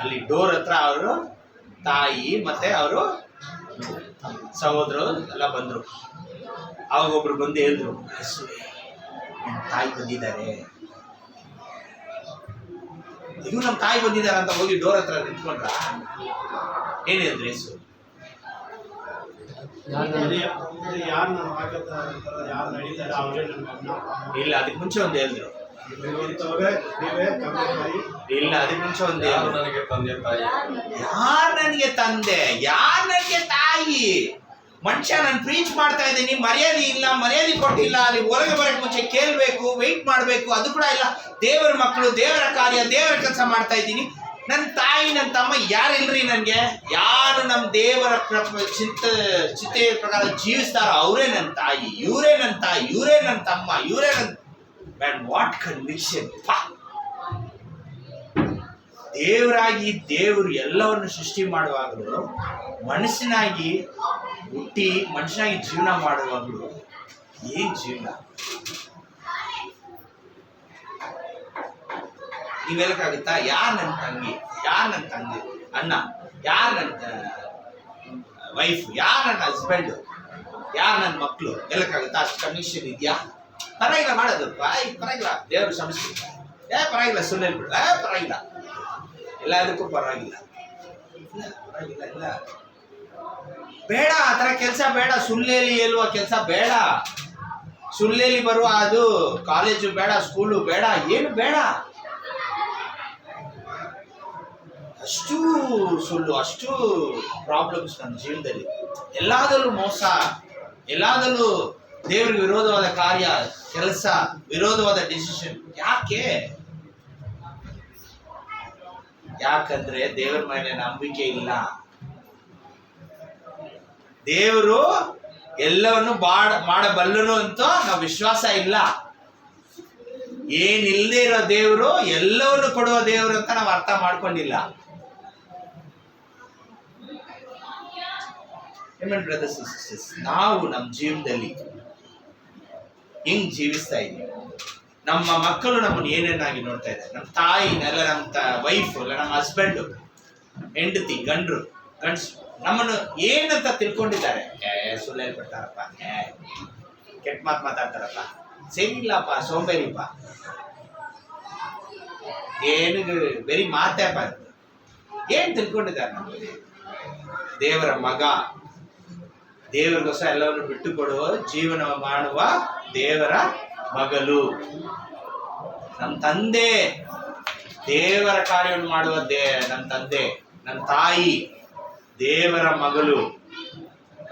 ಅಲ್ಲಿ ಡೋರ್ ಹತ್ರ ಅವರು ತಾಯಿ ಮತ್ತೆ ಅವರು ಸಹೋದರರು ಎಲ್ಲ ಬಂದರು. ಅವಾಗ ಒಬ್ರು ಬಂದು ಹೇಳಿದ್ರು, ಯೇಸುವೇ ನಮ್ಮ ತಾಯಿ ಬಂದಿದ್ದಾರೆ, ಇದು ನಮ್ಮ ತಾಯಿ ಬಂದಿದ್ದಾರೆ ಅಂತ ಹೋಗಿ ಡೋರ್ ಹತ್ರ ನಿಂತ್ಕೊಂಡ್ರ. ಏನ್ ಹೇಳಿದ್ರು ಯೇಸು?
ಯಾರು ನನ್ನ ವಾಕ್ಯದ ಯಾರು ನಡೀತಾರೆ ಅವರೇ ನನ್ನ ಅಣ್ಣ.
ಇಲ್ಲ, ಅದಕ್ಕೆ ಮುಂಚೆ ಒಂದು ಹೇಳಿದ್ರು.
ನೀವೇ ತಂದೆ ತಾಯಿ.
ಇಲ್ಲ, ಅದಕ್ಕೆ ಮುಂಚೆ ಒಂದು ಹೇಳಿದ್ರು.
ನನಗೆ ತಂದೆ ತಾಯಿ.
ಯಾರು ನನಗೆ ತಂದೆ, ಯಾರು ನನಗೆ ತಾಯಿ? ಮನುಷ್ಯ ನಾನು ಪ್ರೀಚ್ ಮಾಡ್ತಾ ಇದ್ದೀನಿ, ಮರ್ಯಾದೆ ಇಲ್ಲ, ಮರ್ಯಾದೆ ಕೊಟ್ಟಿಲ್ಲ. ಅಲ್ಲಿ ಹೊರಗೆ ಬರಕ್ಕೆ ಮುಂಚೆ ಕೇಳಬೇಕು, ವೆಯ್ಟ್ ಮಾಡಬೇಕು, ಅದು ಕೂಡ ಇಲ್ಲ. ದೇವರ ಮಕ್ಕಳು, ದೇವರ ಕಾರ್ಯ, ದೇವರ ಕೆಲಸ ಮಾಡ್ತಾ ಇದ್ದೀನಿ. ನನ್ನ ತಾಯಿ ನನ್ನ ತಮ್ಮ ಯಾರಿಲ್ರಿ ನನಗೆ? ಯಾರು ನಮ್ಮ ದೇವರ ಚಿತ್ತೆಯ ಪ್ರಕಾರ ಜೀವಿಸ್ತಾರೋ ಅವರೇ ನನ್ನ ತಾಯಿ, ಇವರೇ ನನ್ನ ತಾಯಿ, ಇವರೇ ನನ್ನ ತಮ್ಮ, ಇವರೇ ನನ್ನ. Man what conviction! ದೇವರಾಗಿ ದೇವರು ಎಲ್ಲವನ್ನು ಸೃಷ್ಟಿ ಮಾಡುವಾಗಲೂ, ಮನುಷ್ಯನಾಗಿ ಹುಟ್ಟಿ ಮನುಷ್ಯನಾಗಿ ಜೀವನ ಮಾಡುವಾಗಲೂ ಏನ್ ಜೀವನ? ನೀವು ಹೇಳಕ್ಕಾಗುತ್ತಾ? ಯಾರು ನನ್ನ ತಂಗಿ, ಯಾರು ನನ್ನ ತಂದೆ ಅಣ್ಣ, ಯಾರು ನನ್ನ ವೈಫ್, ಯಾರು ನನ್ನ ಹಸ್ಬೆಂಡ್, ಯಾರು ನನ್ನ ಮಕ್ಕಳು ಹೇಳಕ್ಕಾಗುತ್ತಾ? ಅಷ್ಟು ಕನ್ವಿಕ್ಷನ್ ಇದೆಯಾ? ಪರವಾಗಿಲ್ಲ ಮಾಡೋದು, ಪರವಾಗಿಲ್ಲ, ದೇವರು ಶ್ರಮಿಸ್ತಾರೆ, ಪರವಾಗಿಲ್ಲ, ಸುಳ್ಳು ಹೇಳ್ಬಿಡು, ಪರವಾಗಿಲ್ಲ, ಎಲ್ಲದಕ್ಕೂ ಪರವಾಗಿಲ್ಲ, ಪರವಾಗಿಲ್ಲ, ಇಲ್ಲ ಬೇಡ, ಆ ಥರ ಕೆಲಸ ಬೇಡ. ಸುಳ್ಳೇಲಿ ಹೇಳುವ ಕೆಲಸ ಬೇಡ, ಸುಳ್ಳೇಲಿ ಬರುವ ಅದು ಕಾಲೇಜು ಬೇಡ, ಸ್ಕೂಲು ಬೇಡ, ಏನು ಬೇಡ. ಅಷ್ಟು ಸುಳ್ಳು, ಅಷ್ಟು ಪ್ರಾಬ್ಲಮ್ಸ್ ನನ್ನ ಜೀವನದಲ್ಲಿ. ಎಲ್ಲದರಲ್ಲೂ ಮೋಸ, ಎಲ್ಲದರಲ್ಲೂ ದೇವರಿಗೆ ವಿರೋಧವಾದ ಕಾರ್ಯ, ಕೆಲಸ, ವಿರೋಧವಾದ ಡಿಸಿಷನ್. ಯಾಕೆ? ಯಾಕಂದ್ರೆ ದೇವರ ಮೇಲೆ ನಂಬಿಕೆ ಇಲ್ಲ. ದೇವರು ಎಲ್ಲವನ್ನು ಮಾಡಬಲ್ಲನು ಅಂತ ನಾವು ವಿಶ್ವಾಸ ಇಲ್ಲ. ಏನಿಲ್ಲದೆ ಇರೋ ದೇವರು ಎಲ್ಲವನ್ನು ಕೊಡುವ ದೇವರು ಅಂತ ನಾವು ಅರ್ಥ ಮಾಡ್ಕೊಂಡಿಲ್ಲ. ಬ್ರದರ್ಸ್ ಅಂಡ್ ಸಿಸ್ಟರ್ಸ್, ನಾವು ನಮ್ಮ ಜೀವನದಲ್ಲಿ ಹೆಂಗ್ ಜೀವಿಸ್ತಾ ಇದ್ದೀವಿ? ನಮ್ಮ ಮಕ್ಕಳು ನಮ್ಮನ್ನು ಏನೇನಾಗಿ ನೋಡ್ತಾ ಇದ್ದಾರೆ? ನಮ್ಮ ತಾಯಿ ಎಲ್ಲ, ನಮ್ಮ ವೈಫ್ ಅಲ್ಲ, ನಮ್ಮ ಹಸ್ಬೆಂಡ್, ಹೆಂಡತಿ, ಗಂಡಸು ನಮ್ಮನ್ನು ಏನಂತ ತಿಳ್ಕೊಂಡಿದ್ದಾರೆ? ಸುಳ್ಳು ಹೇಳ್ಬಿಡ್ತಾರಪ್ಪ, ಕೆಟ್ಟ ಮಾತು ಮಾತಾಡ್ತಾರಪ್ಪ, ಸರಿ ಇಲ್ಲಪ್ಪ, ಸೋಂಬೇರಿಪ್ಪ, ಏನು ಬರೀ ಮಾತೇಪ್ಪ. ಏನ್ ತಿಳ್ಕೊಂಡಿದ್ದಾರೆ? ನಮಗೆ ದೇವರ ಮಗ, ದೇವರಿಗೋಸ್ಕರ ಎಲ್ಲವನ್ನು ಬಿಟ್ಟು ಕೊಡುವ, ಜೀವನ ಮಾಡುವ ದೇವರ ಮಗಳು, ನಮ್ಮ ತಂದೆ, ದೇವರ ಕಾರ್ಯವನ್ನು ಮಾಡುವ ನಮ್ಮ ತಂದೆ, ನಮ್ಮ ತಾಯಿ, ದೇವರ ಮಗಳು.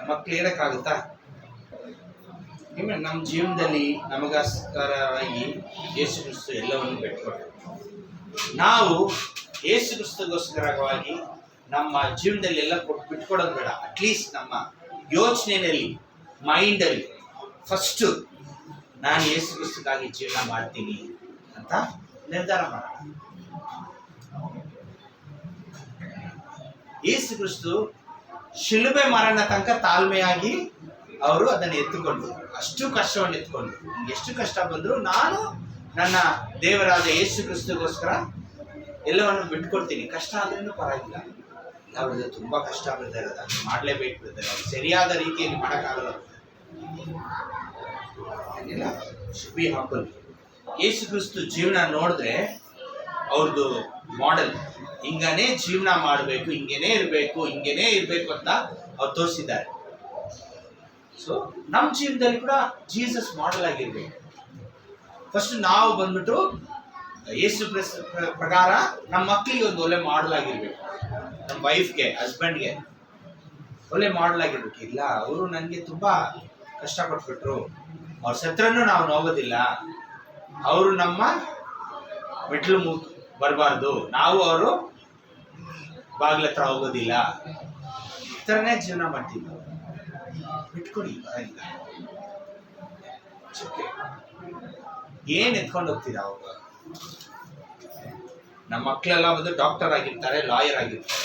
ಮಕ್ಕಳು ಹೇಳಕ್ಕಾಗುತ್ತಾ? ನಮ್ಮ ಜೀವನದಲ್ಲಿ ನಮಗೋಸ್ಕರವಾಗಿ ಯೇಸು ಕ್ರಿಸ್ತು ಎಲ್ಲವನ್ನು ಬಿಟ್ಟುಕೊಟ್ಟರು. ನಾವು ಯೇಸು ಕ್ರಿಸ್ತಗೋಸ್ಕರವಾಗಿ ನಮ್ಮ ಜೀವನದಲ್ಲಿ ಎಲ್ಲ ಬಿಟ್ಕೊಡೋದು ಬೇಡ. ಅಟ್ಲೀಸ್ಟ್ ನಮ್ಮ ಯೋಚನೆಯಲ್ಲಿ, ಮೈಂಡಲ್ಲಿ ಫಸ್ಟು ನಾನು ಯೇಸು ಕ್ರಿಸ್ತಕ್ಕಾಗಿ ಜೀವನ ಮಾಡ್ತೀನಿ ಅಂತ ನಿರ್ಧಾರ ಮಾಡೋಣ. ಯೇಸು ಕ್ರಿಸ್ತು ಶಿಲುಬೆ ಮರಣ ತನಕ ತಾಳ್ಮೆಯಾಗಿ ಅವರು ಅದನ್ನು ಎತ್ತುಕೊಂಡು, ಅಷ್ಟು ಕಷ್ಟವನ್ನು ಎತ್ಕೊಂಡು, ಎಷ್ಟು ಕಷ್ಟ ಬಂದರೂ ನಾನು ನನ್ನ ದೇವರಾದ ಯೇಸು ಕ್ರಿಸ್ತಗೋಸ್ಕರ ಎಲ್ಲವನ್ನು ಬಿಟ್ಕೊಡ್ತೀನಿ. ಕಷ್ಟ ಆದ್ರೂ ಪರವಾಗಿಲ್ಲ, ಅವ್ರದ್ದು ತುಂಬಾ ಕಷ್ಟ ಬರ್ತಾರೆ, ಅದನ್ನು ಮಾಡಲೇಬೇಕು ಬರ್ತಾರೆ, ಅವ್ರು ಸರಿಯಾದ ರೀತಿಯಲ್ಲಿ ಮಾಡೋಕ್ಕಾಗಲ್ಲ. ಏನಿಲ್ಲ, should be humble. Yesu Kristu ಜೀವನ ನೋಡಿದ್ರೆ ಅವ್ರದ್ದು ಮಾಡೆಲ್, ಹಿಂಗನೇ ಜೀವನ ಮಾಡಬೇಕು, ಹಿಂಗೇನೇ ಇರಬೇಕು, ಹಿಂಗೇನೇ ಇರಬೇಕು ಅಂತ ಅವ್ರು ತೋರಿಸಿದ್ದಾರೆ. ಸೊ ನಮ್ಮ ಜೀವನದಲ್ಲಿ ಕೂಡ ಜೀಸಸ್ ಮಾಡೆಲ್ ಆಗಿರ್ಬೇಕು. ಫಸ್ಟ್ ನಾವು ಬಂದ್ಬಿಟ್ಟು ಯೇಸು ಪ್ರಕಾರ ನಮ್ಮ ಮಕ್ಕಳಿಗೆ ಒಂದು ಒಳ್ಳೆ ಮಾಡೆಲ್ ಆಗಿರ್ಬೇಕು. ನಮ್ಮ ವೈಫ್ಗೆ, ಹಸ್ಬೆಂಡ್ಗೆ ಒಳ್ಳೆ ಮಾಡೆಲ್ ಆಗಿರ್ಬೇಕು. ಇಲ್ಲ, ಅವರು ನನಗೆ ತುಂಬಾ ಕಷ್ಟಪಟ್ಬಿಟ್ರು, ಅವ್ರ ಸತ್ರನೂ ನಾವು ನೋಗೋದಿಲ್ಲ, ಅವರು ನಮ್ಮ ಮೆಟ್ಲು ಬರಬಾರ್ದು, ನಾವು ಅವರು ಬಾಗಿಲ ಹತ್ರ ಹೋಗೋದಿಲ್ಲ, ಥರನೇ ಜೀವನ ಮಾಡ್ತೀವಿ ನಾವು. ಬಿಟ್ಕೊಡಿ, ಪರವಾಗಿಲ್ಲ. ಏನ್ ಎತ್ಕೊಂಡು ಹೋಗ್ತೀರಾ ಅವಾಗ? ನಮ್ಮ ಮಕ್ಕಳೆಲ್ಲ ಬಂದು ಡಾಕ್ಟರ್ ಆಗಿರ್ತಾರೆ, ಲಾಯರ್ ಆಗಿರ್ತಾರೆ.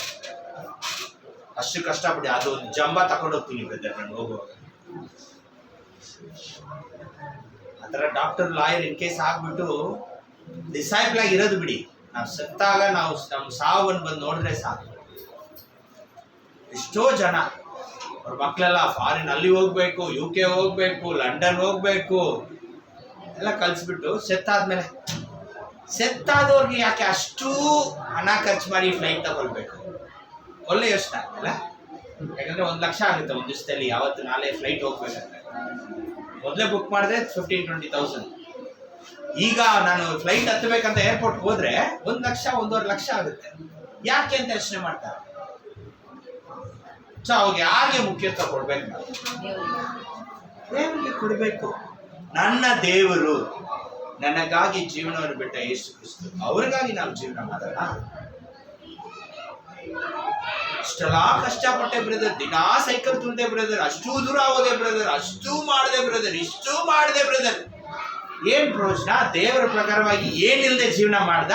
ಅಷ್ಟು ಕಷ್ಟಪಡಿ ಅದು ಒಂದು ಜಂಬ ತಗೊಂಡು ಹೋಗ್ತೀನಿ ಬ್ರದರ್ ನಾನು ಹೋಗುವಾಗ. ಆತರ ಡಾಕ್ಟರ್ ಲಾಯರ್ ಇನ್ ಕೇಸ್ ಆಗ್ಬಿಟ್ಟು ಡಿಸೈಬಲ್ ಆಗಿರೋದು ಬಿಡಿ, ನಾವು ಸತ್ತಾಗ ನಾವು ನಮ್ಮ ಸಾವನ್ನು ಬಂದು ನೋಡಿದ್ರೆ ಸಾಕು. ಎಷ್ಟೋ ಜನ ಅವ್ರ ಮಕ್ಕಳೆಲ್ಲ ಫಾರಿನ್ ಅಲ್ಲಿ ಹೋಗ್ಬೇಕು, UK ಹೋಗ್ಬೇಕು, ಲಂಡನ್ ಹೋಗ್ಬೇಕು ಎಲ್ಲ ಕಲ್ಸ್ಬಿಟ್ಟು ಸೆತ್ತಾದವ್ರಿಗೆ ಯಾಕೆ ಅಷ್ಟು ಹಣ ಖರ್ಚು ಮಾಡಿ ಫ್ಲೈಟ್ ತಗೊಳ್ಬೇಕು? ಒಳ್ಳೆ ಯೋಚನೆ ಅಲ್ಲ? ಯಾಕಂದ್ರೆ 1 ಲಕ್ಷ ಆಗುತ್ತೆ ಒಂದು ದಿವಸದಲ್ಲಿ. ಯಾವತ್ತು ನಾಳೆ ಫ್ಲೈಟ್ ಹೋಗ್ಬೇಕಂದ್ರೆ ಮೊದಲೇ ಬುಕ್ ಮಾಡಿದ್ರೆ 15-20,000. ಈಗ ನಾನು ಫ್ಲೈಟ್ ಹತ್ತಬೇಕಂತ ಏರ್ಪೋರ್ಟ್ ಹೋದ್ರೆ 1 ಲಕ್ಷ 1.5 ಲಕ್ಷ ಆಗುತ್ತೆ. ಯಾಕೆ ಅಂತ ಯೋಚನೆ ಮಾಡ್ತಾರೆ. ಸೊ ಅವಾಗ ಯಾರಿಗೆ ಮುಖ್ಯತ್ವ ಕೊಡ್ಬೇಕು? ನಾವು ದೇವರಿಗೆ ಕೊಡಬೇಕು. ನನ್ನ ದೇವರು ನನಗಾಗಿ ಜೀವನವನ್ನು ಬಿಟ್ಟ ಯೇಸು ಕ್ರಿಸ್ತ, ಅವ್ರಿಗಾಗಿ ನಾವು ಜೀವನ ಮಾಡೋಣ. ಇಷ್ಟೆಲ್ಲ ಕಷ್ಟಪಟ್ಟೆ ಬ್ರದರ್, ದಿನಾ ಸೈಕಲ್ ತುಂಡೆ ಬ್ರದರ್, ಅಷ್ಟು ದೂರ ಹೋದೆ ಬ್ರದರ್, ಅಷ್ಟು ಮಾಡಿದೆ ಬ್ರದರ್, ಇಷ್ಟು ಮಾಡಿದೆ ಬ್ರದರ್. ಏನ್ ಪ್ರಯೋಜನ? ದೇವರ ಪ್ರಕಾರವಾಗಿ ಏನಿಲ್ಲದೆ ಜೀವನ ಮಾಡ್ದ?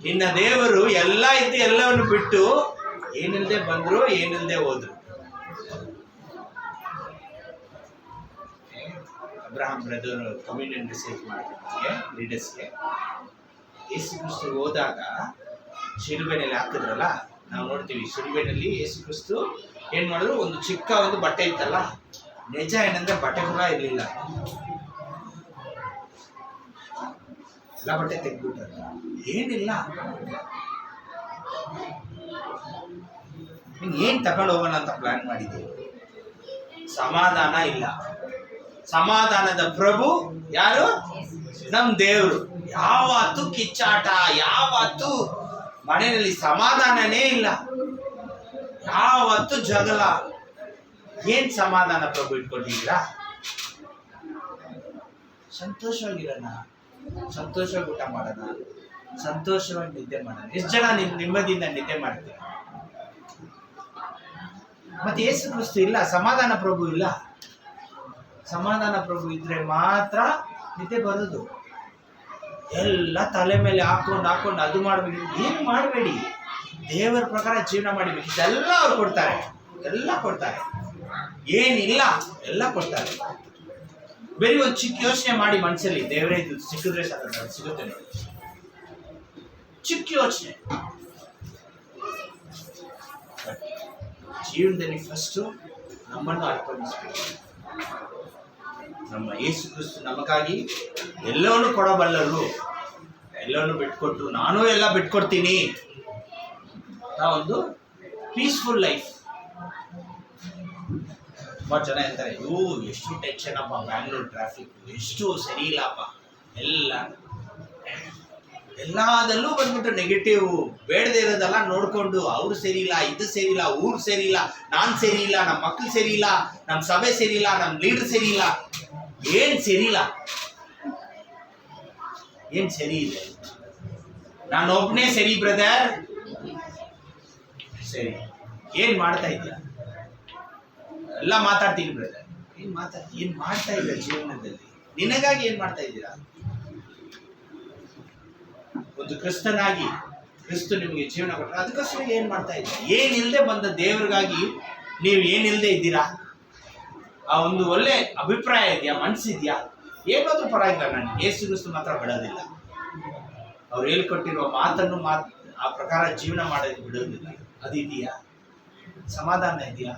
ನಿನ್ನ ದೇವರು ಎಲ್ಲ ಇದ್ದು ಎಲ್ಲವನ್ನು ಬಿಟ್ಟು ಏನಿಲ್ಲದೆ ಬಂದ್ರು, ಏನಿಲ್ಲದೆ ಹೋದ್ರು. ಅಬ್ರಹಾಂ ಬ್ರದರ್ ಕಮ್ಯುನಿಯನ್ ಮೆಸೇಜ್ ಮಾಡಿದ್ರೆ ಲೀಡರ್ಸ್ಗೆ, ಯೇಸು ಕ್ರಿಸ್ತು ಹೋದಾಗ ಶಿಲುಬೆನಲ್ಲಿ ಹಾಕಿದ್ರಲ್ಲ, ನಾವು ನೋಡ್ತೀವಿ ಶಿಲುಬೆನಲ್ಲಿ ಯೇಸು ಕ್ರಿಸ್ತು ಏನ್ ಮಾಡಿದ್ರು, ಒಂದು ಚಿಕ್ಕ ಒಂದು ಬಟ್ಟೆ ಇತ್ತಲ್ಲ, ನಿಜ ಏನಂದ್ರೆ ಬಟ್ಟೆ ಕೂಡ ಇರ್ಲಿಲ್ಲ, ಎಲ್ಲ ಬಟ್ಟೆ ತೆಗ್ದ್ಬಿಟ್ಟ. ಏನಿಲ್ಲ, ಏನ್ ತಗೊಂಡು ಹೋಗೋಣ ಅಂತ ಪ್ಲಾನ್ ಮಾಡಿದ್ದೀವಿ, ಸಮಾಧಾನ ಇಲ್ಲ. ಸಮಾಧಾನದ ಪ್ರಭು ಯಾರು? ನಮ್ ದೇವರು. ಯಾವತ್ತು ಕಿಚ್ಚಾಟ, ಯಾವತ್ತು ಮನೆಯಲ್ಲಿ ಸಮಾಧಾನನೇ ಇಲ್ಲ, ಯಾವತ್ತು ಜಗಳ. ಏನ್ ಸಮಾಧಾನ ಪ್ರಭು ಇಟ್ಕೊಂಡಿದ್ದೀರಾ? ಸಂತೋಷವಾಗಿರೋಣ, ಸಂತೋಷವಾಗಿ ಊಟ ಮಾಡೋಣ, ಸಂತೋಷವಾಗಿ ನಿದ್ದೆ ಮಾಡೋಣ. ಎಷ್ಟು ಜನ ನೆಮ್ಮದಿಯಿಂದ ನಿದ್ದೆ ಮಾಡ್ತೀವಿ? ಮತ್ತೆ ಯೇಸು ಕ್ರಿಸ್ತು ಇಲ್ಲ, ಸಮಾಧಾನ ಪ್ರಭು ಇಲ್ಲ. ಸಮಾಧಾನ ಪ್ರಭು ಇದ್ರೆ ಮಾತ್ರ ನಿದ್ದೆ ಬರೋದು. ಎಲ್ಲ ತಲೆ ಮೇಲೆ ಹಾಕೊಂಡು ಅದು ಮಾಡ್ಬೇಕು, ಏನು ಮಾಡಬೇಡಿ. ದೇವರ ಪ್ರಕಾರ ಜೀವನ ಮಾಡಬೇಕು. ಇದೆಲ್ಲ ಅವ್ರು ಕೊಡ್ತಾರೆ, ಎಲ್ಲ ಕೊಡ್ತಾರೆ. ಏನಿಲ್ಲ ಎಲ್ಲ ಕೊಡ್ತಾರೆ. ಬರೀ ಒಂದು ಚಿಕ್ಕ ಯೋಚನೆ ಮಾಡಿ ಮನಸ್ಸಲ್ಲಿ, ದೇವರೇ ಇದು ಸಿಕ್ಕಿದ್ರೆ ಸಾಕು, ಸಿಗುತ್ತೆ ನೋಡಿ. ಚಿಕ್ಕ ಯೋಚನೆ. ಜೀವನದಲ್ಲಿ ಫಸ್ಟು ನಮ್ಮನ್ನು ಅರ್ಪಣಿಸಬೇಕು. ನಮ್ಮ ಯೇಸು ಕ್ರಿಸ್ತು ನಮಗಾಗಿ ಎಲ್ಲವನ್ನೂ ಕೊಡಬಲ್ಲರು, ಎಲ್ಲವನ್ನೂ ಬಿಟ್ಕೊಟ್ಟು ನಾನು ಎಲ್ಲ ಬಿಟ್ಕೊಡ್ತೀನಿ. ನಾವೊಂದು ಪೀಸ್ಫುಲ್ ಲೈಫ್. ತುಂಬ ಜನ ಹೇಳ್ತಾರೆ, ಅಯ್ಯೋ ಎಷ್ಟು ಟೆನ್ಷನ್ ಅಪ್ಪ, ಬ್ಯಾಂಗ್ಳೂರ್ ಟ್ರಾಫಿಕ್ ಎಷ್ಟು ಸರಿ ಇಲ್ಲಪ್ಪ, ಎಲ್ಲದಲ್ಲೂ ಬಂದ್ಬಿಟ್ಟು ನೆಗೆಟಿವ್, ಬೇಡದೇ ಇರೋದೆಲ್ಲ ನೋಡ್ಕೊಂಡು ಅವ್ರು ಸರಿ ಇಲ್ಲ, ಇದು ಸರಿ ಇಲ್ಲ, ಊರು ಸರಿ ಇಲ್ಲ, ನಾನು ಸರಿ ಇಲ್ಲ, ನಮ್ಮ ಮಕ್ಕಳು ಸರಿ ಇಲ್ಲ, ನಮ್ಮ ಸಭೆ ಸರಿ ಇಲ್ಲ, ನಮ್ಮ ಲೀಡರ್ ಸರಿ ಇಲ್ಲ. ಏನ್ ಸರಿ ಇಲ್ಲ? ಏನ್ ಸರಿ ಇದೆ? ನಾನು ಒಬ್ಬನೇ ಸರಿ ಬ್ರದರ್. ಸರಿ, ಏನ್ ಮಾಡ್ತಾ ಇದ್ದೀರಾ? ಎಲ್ಲ ಮಾತಾಡ್ತೀನಿ ಬ್ರದರ್. ಏನ್ ಮಾಡ್ತಾ ಇಲ್ಲ ಜೀವನದಲ್ಲಿ? ನಿನಗಾಗಿ ಏನ್ ಮಾಡ್ತಾ ಇದ್ದೀರಾ? ಒಂದು ಕ್ರಿಸ್ತನಾಗಿ ಕ್ರಿಸ್ತು ನಿಮಗೆ ಜೀವನ ಕೊಟ್ಟರೆ ಅದಕ್ಕೋಸ್ಕರ ಏನ್ ಮಾಡ್ತಾ ಇದ್ದೀರಾ? ಏನಿಲ್ಲದೆ ಬಂದ ದೇವರಿಗಾಗಿ ನೀವು ಏನಿಲ್ಲದೆ ಇದ್ದೀರಾ? ಆ ಒಂದು ಒಳ್ಳೆ ಅಭಿಪ್ರಾಯ ಇದೆಯಾ? ಮನಸ್ಸಿದ್ಯಾ? ಏನಾದ್ರೂ ಪರವಾಗಿಲ್ಲ, ನಾನು ಯೇಸು ಕ್ರಿಸ್ತು ಮಾತ್ರ ಬಿಡೋದಿಲ್ಲ. ಅವ್ರು ಹೇಳ್ಕೊಟ್ಟಿರುವ ಮಾತನ್ನು ಆ ಪ್ರಕಾರ ಜೀವನ ಮಾಡೋದು ಬಿಡೋದಿಲ್ಲ. ಅದಿದೆಯಾ? ಸಮಾಧಾನ ಇದೆಯಾ?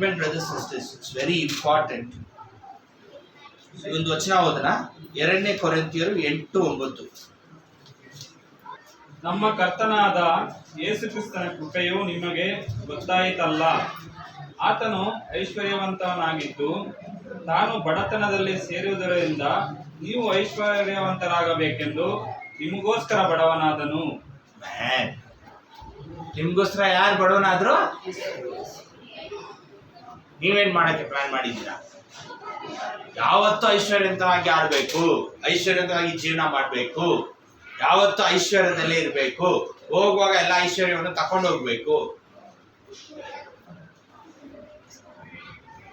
Brothers and sisters, it's very important. ಒಂದು ವಚನ ಓದೋಣ, 2 ಕೊರಿಂಥಿಯರು 8:9.
ನಮ್ಮ ಕರ್ತನಾದ ಯೇಸು ಕ್ರಿಸ್ತನ ಕೃಪೆಯು ನಿಮಗೆ ಗೊತ್ತಾಯಿತಲ್ಲ. ಆತನು ಐಶ್ವರ್ಯವಂತನಾಗಿದ್ದು ತಾನು ಬಡತನದಲ್ಲಿ ಸೇರುವುದರಿಂದ ನೀವು ಐಶ್ವರ್ಯವಂತರಾಗಬೇಕೆಂದು ನಿಮಗೋಸ್ಕರ ಬಡವನಾದನು.
ನಿಮ್ಗೋಸ್ಕರ ಯಾರು ಬಡವನಾದ್ರು? ನೀವೇನ್ ಮಾಡಕ್ಕೆ ಪ್ಲಾನ್ ಮಾಡಿದ್ದೀರಾ? ಯಾವತ್ತೂ ಐಶ್ವರ್ಯವಂತವಾಗಿ ಆಡ್ಬೇಕು, ಐಶ್ವರ್ಯವಂತವಾಗಿ ಜೀವನ ಮಾಡಬೇಕು. ಯಾವತ್ತೂ ಐಶ್ವರ್ಯದಲ್ಲೇ ಇರಬೇಕು. ಹೋಗುವಾಗ ಎಲ್ಲ ಐಶ್ವರ್ಯವನ್ನು ತಕೊಂಡು ಹೋಗ್ಬೇಕು.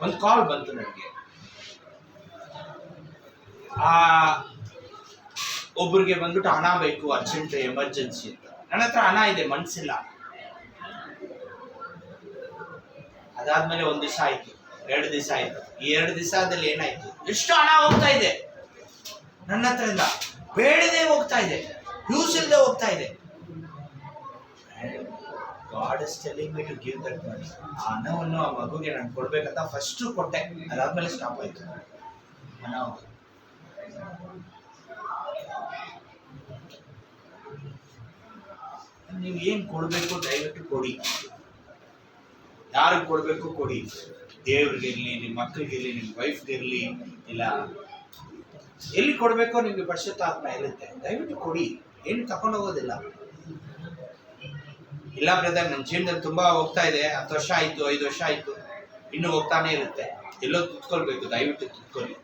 ಒಂದು ಕಾಲ್ ಬಂತು ನನಗೆ. ಒಬ್ರಿಗೆ ಬಂದ್ಬಿಟ್ಟು ಹಣ ಬೇಕು, ಅರ್ಜೆಂಟ್ ಎಮರ್ಜೆನ್ಸಿ ಅಂತ. ನನ್ನ ಹತ್ರ ಹಣ ಇದೆ, ಮನ್ಸಿಲ್ಲ. ಅದಾದ್ಮೇಲೆ 1 ದಿವಸ ಆಯ್ತು, 2 ದಿವಸ ಆಯ್ತು. ಈ 2 ದಿವಸದಲ್ಲಿ ಏನಾಯ್ತು, ಎಷ್ಟು ಹಣ ಹೋಗ್ತಾ ಇದೆ ನನ್ನ ಹತ್ರದಿಂದ, ಬೇಡದೆ ಹೋಗ್ತಾ ಇದೆ, ಯೂಸ್ ಇಲ್ಲದೆ ಹೋಗ್ತಾ ಇದೆ. God is telling me to give that money. ಆ ಹಣವನ್ನು ಆ ಮಗುಗೆ ನಾನು ಕೊಡ್ಬೇಕಂತ ಫಸ್ಟ್ ಕೊಟ್ಟೆ, ಅದಾದ್ಮೇಲೆ ಸ್ಟಾಪ್ ಆಯ್ತು ಹಣ. ನೀವು ಏನ್ ಕೊಡ್ಬೇಕು ದಯವಿಟ್ಟು ಕೊಡಿ. ಯಾರಿಗೆ ಕೊಡ್ಬೇಕು ಕೊಡಿ. ದೇವ್ರಿಗಿರ್ಲಿ, ನಿಮ್ಮ ಮಕ್ಕಳಿಗಿರ್ಲಿ, ನಿಮ್ಮ ವೈಫ್ಗಿರ್ಲಿ, ಇಲ್ಲ ಎಲ್ಲಿ ಕೊಡ್ಬೇಕೋ ನಿಮ್ಗೆ ಪರಿಶುದ್ಧಾತ್ಮ ಇರುತ್ತೆ. ದಯವಿಟ್ಟು ಕೊಡಿ, ಏನು ತಕೊಂಡು ಹೋಗೋದಿಲ್ಲ. ಇಲ್ಲ ಬ್ರದರ್, ನನ್ನ ಜೀವನದಲ್ಲಿ ತುಂಬಾ ಹೋಗ್ತಾ ಇದೆ, 10 ವರ್ಷ ಆಯ್ತು, 5 ವರ್ಷ ಆಯ್ತು, ಇನ್ನು ಹೋಗ್ತಾನೆ ಇರುತ್ತೆ. ಎಲ್ಲೋ ತುತ್ಕೊಳ್ಬೇಕು, ದಯವಿಟ್ಟು ತುತ್ಕೊಳ್ಳಿ.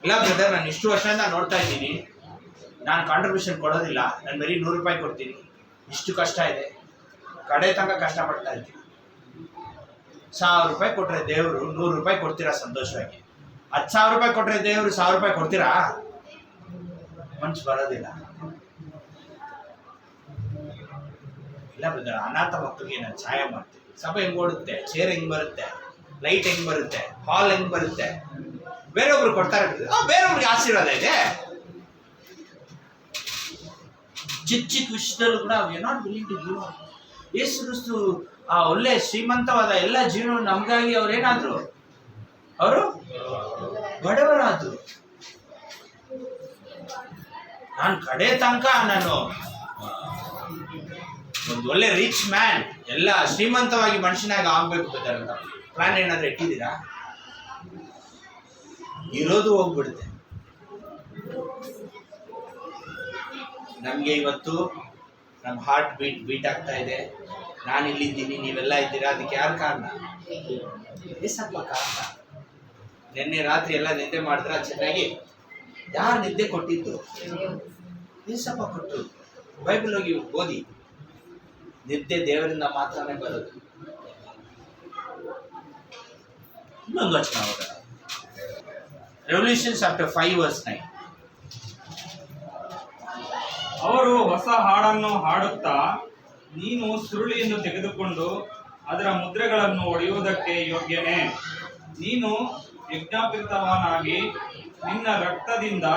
ಇಲ್ಲ ಬ್ರದರ್, ನಾನು ಇಷ್ಟು ವರ್ಷದಿಂದ ನೋಡ್ತಾ ಇದ್ದೀನಿ, ನಾನು ಕಾಂಟ್ರಿಬ್ಯೂಷನ್ ಕೊಡೋದಿಲ್ಲ, ನಾನು ಬರೀ 100 ರೂಪಾಯಿ ಕೊಡ್ತೀನಿ, ಇಷ್ಟು ಕಷ್ಟ ಇದೆ, ಕಡೆ ತನಕ ಕಷ್ಟಪಡ್ತಾ ಇದ್ದೀನಿ. 1000 ರೂಪಾಯಿ ಕೊಟ್ರೆ ದೇವರು 100 ರೂಪಾಯಿ ಕೊಡ್ತೀರಾ ಸಂತೋಷವಾಗಿ. 10,000 ರೂಪಾಯಿ ಕೊಟ್ರೆ ದೇವರು 1000 ರೂಪಾಯಿ ಕೊಡ್ತೀರಾ? ಮನ್ಸು ಬರೋದಿಲ್ಲ. ಇಲ್ಲ ಬ್ರದರ್, ಅನಾಥ ಮಕ್ಕಳಿಗೆ ನಾನು ಸಹಾಯ ಮಾಡ್ತೀನಿ. ಸಭೆ ಹೆಂಗ್ ಓಡುತ್ತೆ, ಚೇರ್ ಹೆಂಗ್ ಬರುತ್ತೆ, ಲೈಟ್ ಹೆಂಗ್ ಬರುತ್ತೆ, ಹಾಲ್ ಹೆಂಗ್ ಬರುತ್ತೆ, ಬೇರೆಯೊಬ್ರು ಕೊಡ್ತಾರೆ. ಬೇರೆಯೊಬ್ರಿಗೆ ಆಶೀರ್ವಾದ ಇದೆ. ಚಿಕ್ಕ ಚಿಕ್ಕ ವಿಷಯದಲ್ಲೂ ಕೂಡ we are not willing to give up. Yesu Kristu ಆ ಒಳ್ಳೆ ಶ್ರೀಮಂತವಾದ ಎಲ್ಲ ಜೀವನ ನಮಗಾಗಿ ಅವ್ರು ಏನಾದ್ರು, ಅವರು ಬಡವರಾದ್ರು. ನಾನು ಕಡೆ ತನಕ ನಾನು ಒಂದು ಒಳ್ಳೆ ರಿಚ್ ಮ್ಯಾನ್, ಎಲ್ಲ ಶ್ರೀಮಂತವಾಗಿ ಮನುಷ್ಯನಾಗ ಆಗ್ಬೇಕು ಅಂತ ಪ್ಲಾನ್ ಏನಾದ್ರು ಇಟ್ಟಿದ್ದೀರಾ? ಇರೋದು ಹೋಗ್ಬಿಡುತ್ತೆ. ನಮ್ಗೆ ಇವತ್ತು ನಮ್ಮ ಹಾರ್ಟ್ ಬೀಟ್ ಆಗ್ತಾ ಇದೆ, ನಾನು ಇಲ್ಲಿದ್ದೀನಿ, ನೀವೆಲ್ಲ ಇದ್ದೀರಾ, ಅದಕ್ಕೆ ಯಾರು ಕಾರಣ? ಏಸಪ್ಪ ಕಾರಣ. ನಿನ್ನೆ ರಾತ್ರಿ ಎಲ್ಲ ನಿದ್ದೆ ಮಾಡಿದ್ರ ಚೆನ್ನಾಗಿ? ಯಾರು ನಿದ್ದೆ ಕೊಟ್ಟಿದ್ದು? ಏಸಪ್ಪ ಕೊಟ್ಟು. ಬೈಬಲ್ ಹೋಗಿ ಓದಿ. ನಿದ್ದೆ ದೇವರಿಂದ ಮಾತ್ರನೇ ಬರೋದು. ಇನ್ನೊಂದು ವಚನ ಹೋಗೋಣ. Revolution chapter 5 verse 9.
ಅವರು ಹೊಸ ಹಾಡನ್ನು ಹಾಡುತ್ತಾ, ನೀನು ಸುರುಳಿಯನ್ನು ತೆಗೆದುಕೊಂಡು ಅದರ ಮುದ್ರೆಗಳನ್ನು ಒಡೆಯುವುದಕ್ಕೆ ಯೋಗ್ಯನೇ. ನೀನು ಯಜ್ಞಾಪಿತವನಾಗಿ ನಿನ್ನ ರಕ್ತದಿಂದ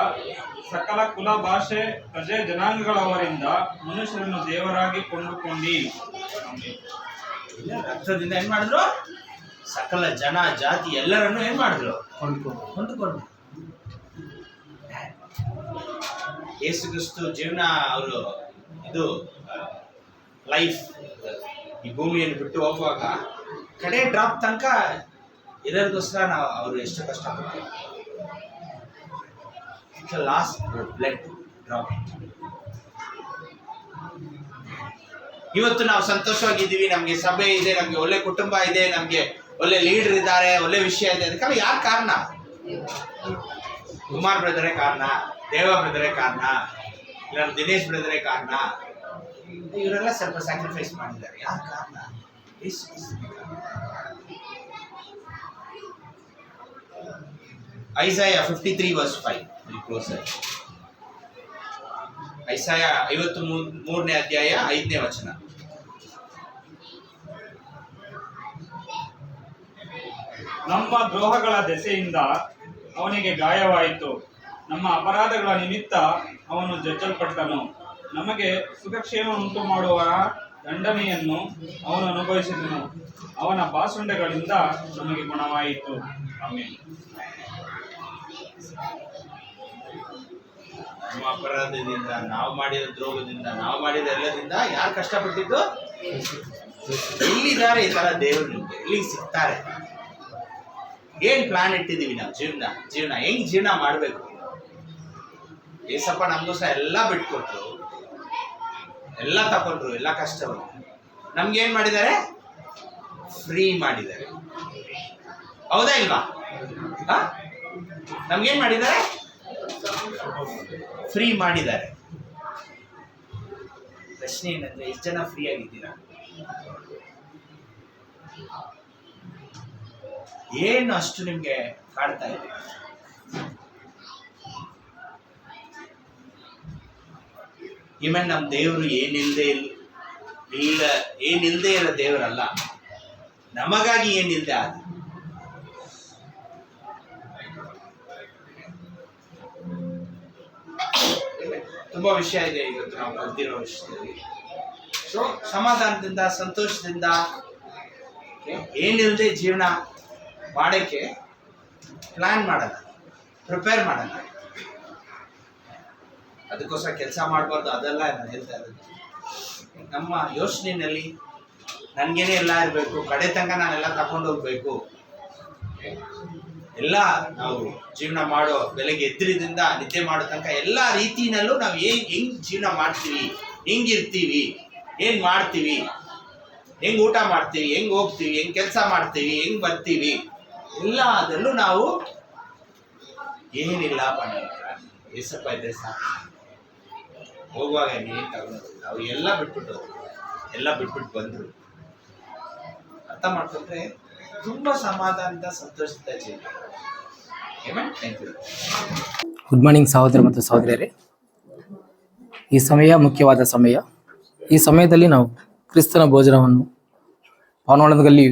ಸಕಲ ಕುಲ, ಭಾಷೆ, ಪ್ರಜೆ, ಜನಾಂಗಗಳವರಿಂದ ಮನುಷ್ಯರನ್ನು ದೇವರಾಗಿ ಕೊಂಡುಕೊಂಡಿ.
ರಕ್ತದಿಂದ ಏನ್ ಮಾಡಿದ್ರು? ಸಕಲ ಜನ, ಜಾತಿ ಎಲ್ಲರನ್ನು ಏನ್ ಮಾಡಿದ್ರು? ಕೊಂಡುಕೊಂಡು. ಯೇಸು ಕ್ರಿಸ್ತು ಜೀವನ, ಅವರು ಇದು ಲೈಫ್ ಈ ಭೂಮಿಯನ್ನು ಬಿಟ್ಟು ಹೋಗುವಾಗ ಕಡೆ ಡ್ರಾಪ್ ತನಕ ಇರೋದಕ್ಕೋಸ್ಕರ ಅವರು ಎಷ್ಟು ಕಷ್ಟಪಟ್ಟು ಲಾಸ್ಟ್ ಬ್ಲಡ್ ಡ್ರಾಪ್. ಇವತ್ತು ನಾವು ಸಂತೋಷವಾಗಿದ್ದೀವಿ, ನಮ್ಗೆ ಸಭೆ ಇದೆ, ನಮ್ಗೆ ಒಳ್ಳೆ ಕುಟುಂಬ ಇದೆ, ನಮ್ಗೆ ಒಳ್ಳೆ ಲೀಡರ್ ಇದ್ದಾರೆ, ಒಳ್ಳೆ ವಿಷಯ ಇದೆ. ಅದಕ್ಕೆಲ್ಲ ಯಾರು ಕಾರಣ? ಕುಮಾರ್ ಬ್ರದರೇ ಕಾರಣ, ದೇವ ಬ್ರದರೇ ಕಾರಣ, ಇಲ್ಲ ದಿನೇಶ್ ಬ್ರದರೇ ಕಾರಣ. ಇವರೆಲ್ಲ ಸ್ವಲ್ಪ ಸ್ಯಾಕ್ರಿಫೈಸ್ ಮಾಡಿದ್ದಾರೆ. ಯಾರು ಕಾರಣ? ಐಸಾಯ 53 verse 5. ಐಸಾಯ 53ನೇ ಅಧ್ಯಾಯ 5ನೇ ವಚನ.
ನಮ್ಮ ದ್ರೋಹಗಳ ದೆಸೆಯಿಂದ ಅವನಿಗೆ ಗಾಯವಾಯಿತು, ನಮ್ಮ ಅಪರಾಧಗಳ ನಿಮಿತ್ತ ಅವನು ಜಜ್ಜಲ್ಪಟ್ಟನು. ನಮಗೆ ಸುಖಕ್ಷೇಮ ಉಂಟು ಮಾಡುವ ದಂಡನೆಯನ್ನು ಅವನು ಅನುಭವಿಸಿದನು, ಅವನ ಬಾಸುಂಡೆಗಳಿಂದ ನಮಗೆ ಗುಣವಾಯಿತು. ಆಮೆನ್.
ನಮ್ಮ ಅಪರಾಧದಿಂದ, ನಾವು ಮಾಡಿದ ದ್ರೋಹದಿಂದ, ನಾವು ಮಾಡಿದ ಎಲ್ಲದಿಂದ ಯಾರು ಕಷ್ಟಪಟ್ಟಿದ್ದು? ಎಲ್ಲಿದ್ದಾರೆ ಈ ತರ ದೇವರು? ನಿಮ್ಗೆ ಎಲ್ಲಿಗೆ ಸಿಗ್ತಾರೆ? ಏನ್ ಪ್ಲಾನ್ ಇಟ್ಟಿದೀವಿ ನಾವು? ಜೀವನ ಹೆಂಗ್ ಜೀವನ ಮಾಡ್ಬೇಕು? ಏಸಪ್ಪ ನಮ್ಗೋಸ್ಕರ ಎಲ್ಲ ಬಿಟ್ಕೊಟ್ರು, ಎಲ್ಲ ತಗೊಂಡ್ರು, ಎಲ್ಲ ಕಷ್ಟವನ್ನು ನಮ್ಗೆ ಏನ್ ಮಾಡಿದ್ದಾರೆ? ಫ್ರೀ ಮಾಡಿದ್ದಾರೆ. ಹೌದಾ ಇಲ್ವಾ? ನಮ್ಗೇನ್ ಮಾಡಿದ್ದಾರೆ? ಫ್ರೀ ಮಾಡಿದ್ದಾರೆ. ಪ್ರಶ್ನೆ ಏನಂದ್ರೆ ಎಷ್ಟು ಜನ ಫ್ರೀ ಆಗಿದ್ದೀರಾ? ಏನು ಅಷ್ಟು ನಿಮ್ಗೆ ಕಾಡ್ತಾ ಇದೆ? ಈವನ್ ನಮ್ಮ ದೇವರು ಏನಿಲ್ಲದೆ ಇರೋ ದೇವರಲ್ಲ, ನಮಗಾಗಿ ಏನಿಲ್ಲದೆ ಆದ. ತುಂಬಾ ವಿಷಯ ಇದೆ ಇವತ್ತು ನಾವು ಕಲ್ತಿರೋ ವಿಷಯದಲ್ಲಿ. ಸೊ ಸಮಾಧಾನದಿಂದ, ಸಂತೋಷದಿಂದ, ಏನಿಲ್ಲದೆ ಜೀವನ ಮಾಡೋಕ್ಕೆ ಪ್ಲಾನ್ ಮಾಡೋಣ, ಪ್ರಿಪೇರ್ ಮಾಡೋಣ. ಅದಕ್ಕೋಸ್ಕರ ಕೆಲಸ ಮಾಡಬಾರ್ದು, ಅದೆಲ್ಲ ನಾನು ಹೇಳ್ತಾ ಇರೋದು. ನಮ್ಮ ಯೋಚನೆಯಲ್ಲಿ ನನಗೇನೆ ಎಲ್ಲ ಇರಬೇಕು, ಕಡೆ ತನಕ ನಾನೆಲ್ಲ ತಗೊಂಡು ಹೋಗ್ಬೇಕು. ಎಲ್ಲ ನಾವು ಜೀವನ ಮಾಡೋ ಬೆಳಗ್ಗೆ ಎದ್ರಿದಿಂದ ನಿದ್ದೆ ಮಾಡೋ ತನಕ ಎಲ್ಲ ರೀತಿನಲ್ಲೂ ನಾವು ಹೆಂಗ್ ಜೀವನ ಮಾಡ್ತೀವಿ, ಹೆಂಗಿರ್ತೀವಿ, ಏನು ಮಾಡ್ತೀವಿ, ಹೆಂಗ್ ಊಟ ಮಾಡ್ತೀವಿ, ಹೆಂಗ್ ಹೋಗ್ತೀವಿ, ಹೆಂಗ್ ಕೆಲಸ ಮಾಡ್ತೀವಿ, ಹೆಂಗ್ ಬರ್ತೀವಿ, ಎಲ್ಲ ಅದರಲ್ಲೂ ನಾವು ಏನಿಲ್ಲ ಏಸಪ್ಪ ಇದ್ರೆ ಸಾಕು, ಹೋಗುವಾಗ ನೀನು ತಗೊಂಡು ನಾವು ಎಲ್ಲ ಬಿಟ್ಬಿಟ್ಟು ಬಂದರು. ಅರ್ಥ ಮಾಡ್ಕೊಂಡ್ರೆ ತುಂಬ ಸಮಾಧಾನದ, ಸಂತೋಷದ ಜೀವನ. Thank you.
ಗುಡ್ ಮಾರ್ನಿಂಗ್ ಸಹೋದರ ಮತ್ತು ಸಹೋದರಿಯರೇ. ಈ ಸಮಯ ಮುಖ್ಯವಾದ ಸಮಯ. ಈ ಸಮಯದಲ್ಲಿ ನಾವು ಕ್ರಿಸ್ತನ ಭೋಜನವನ್ನು ಪಾನೋಳದಲ್ಲಿ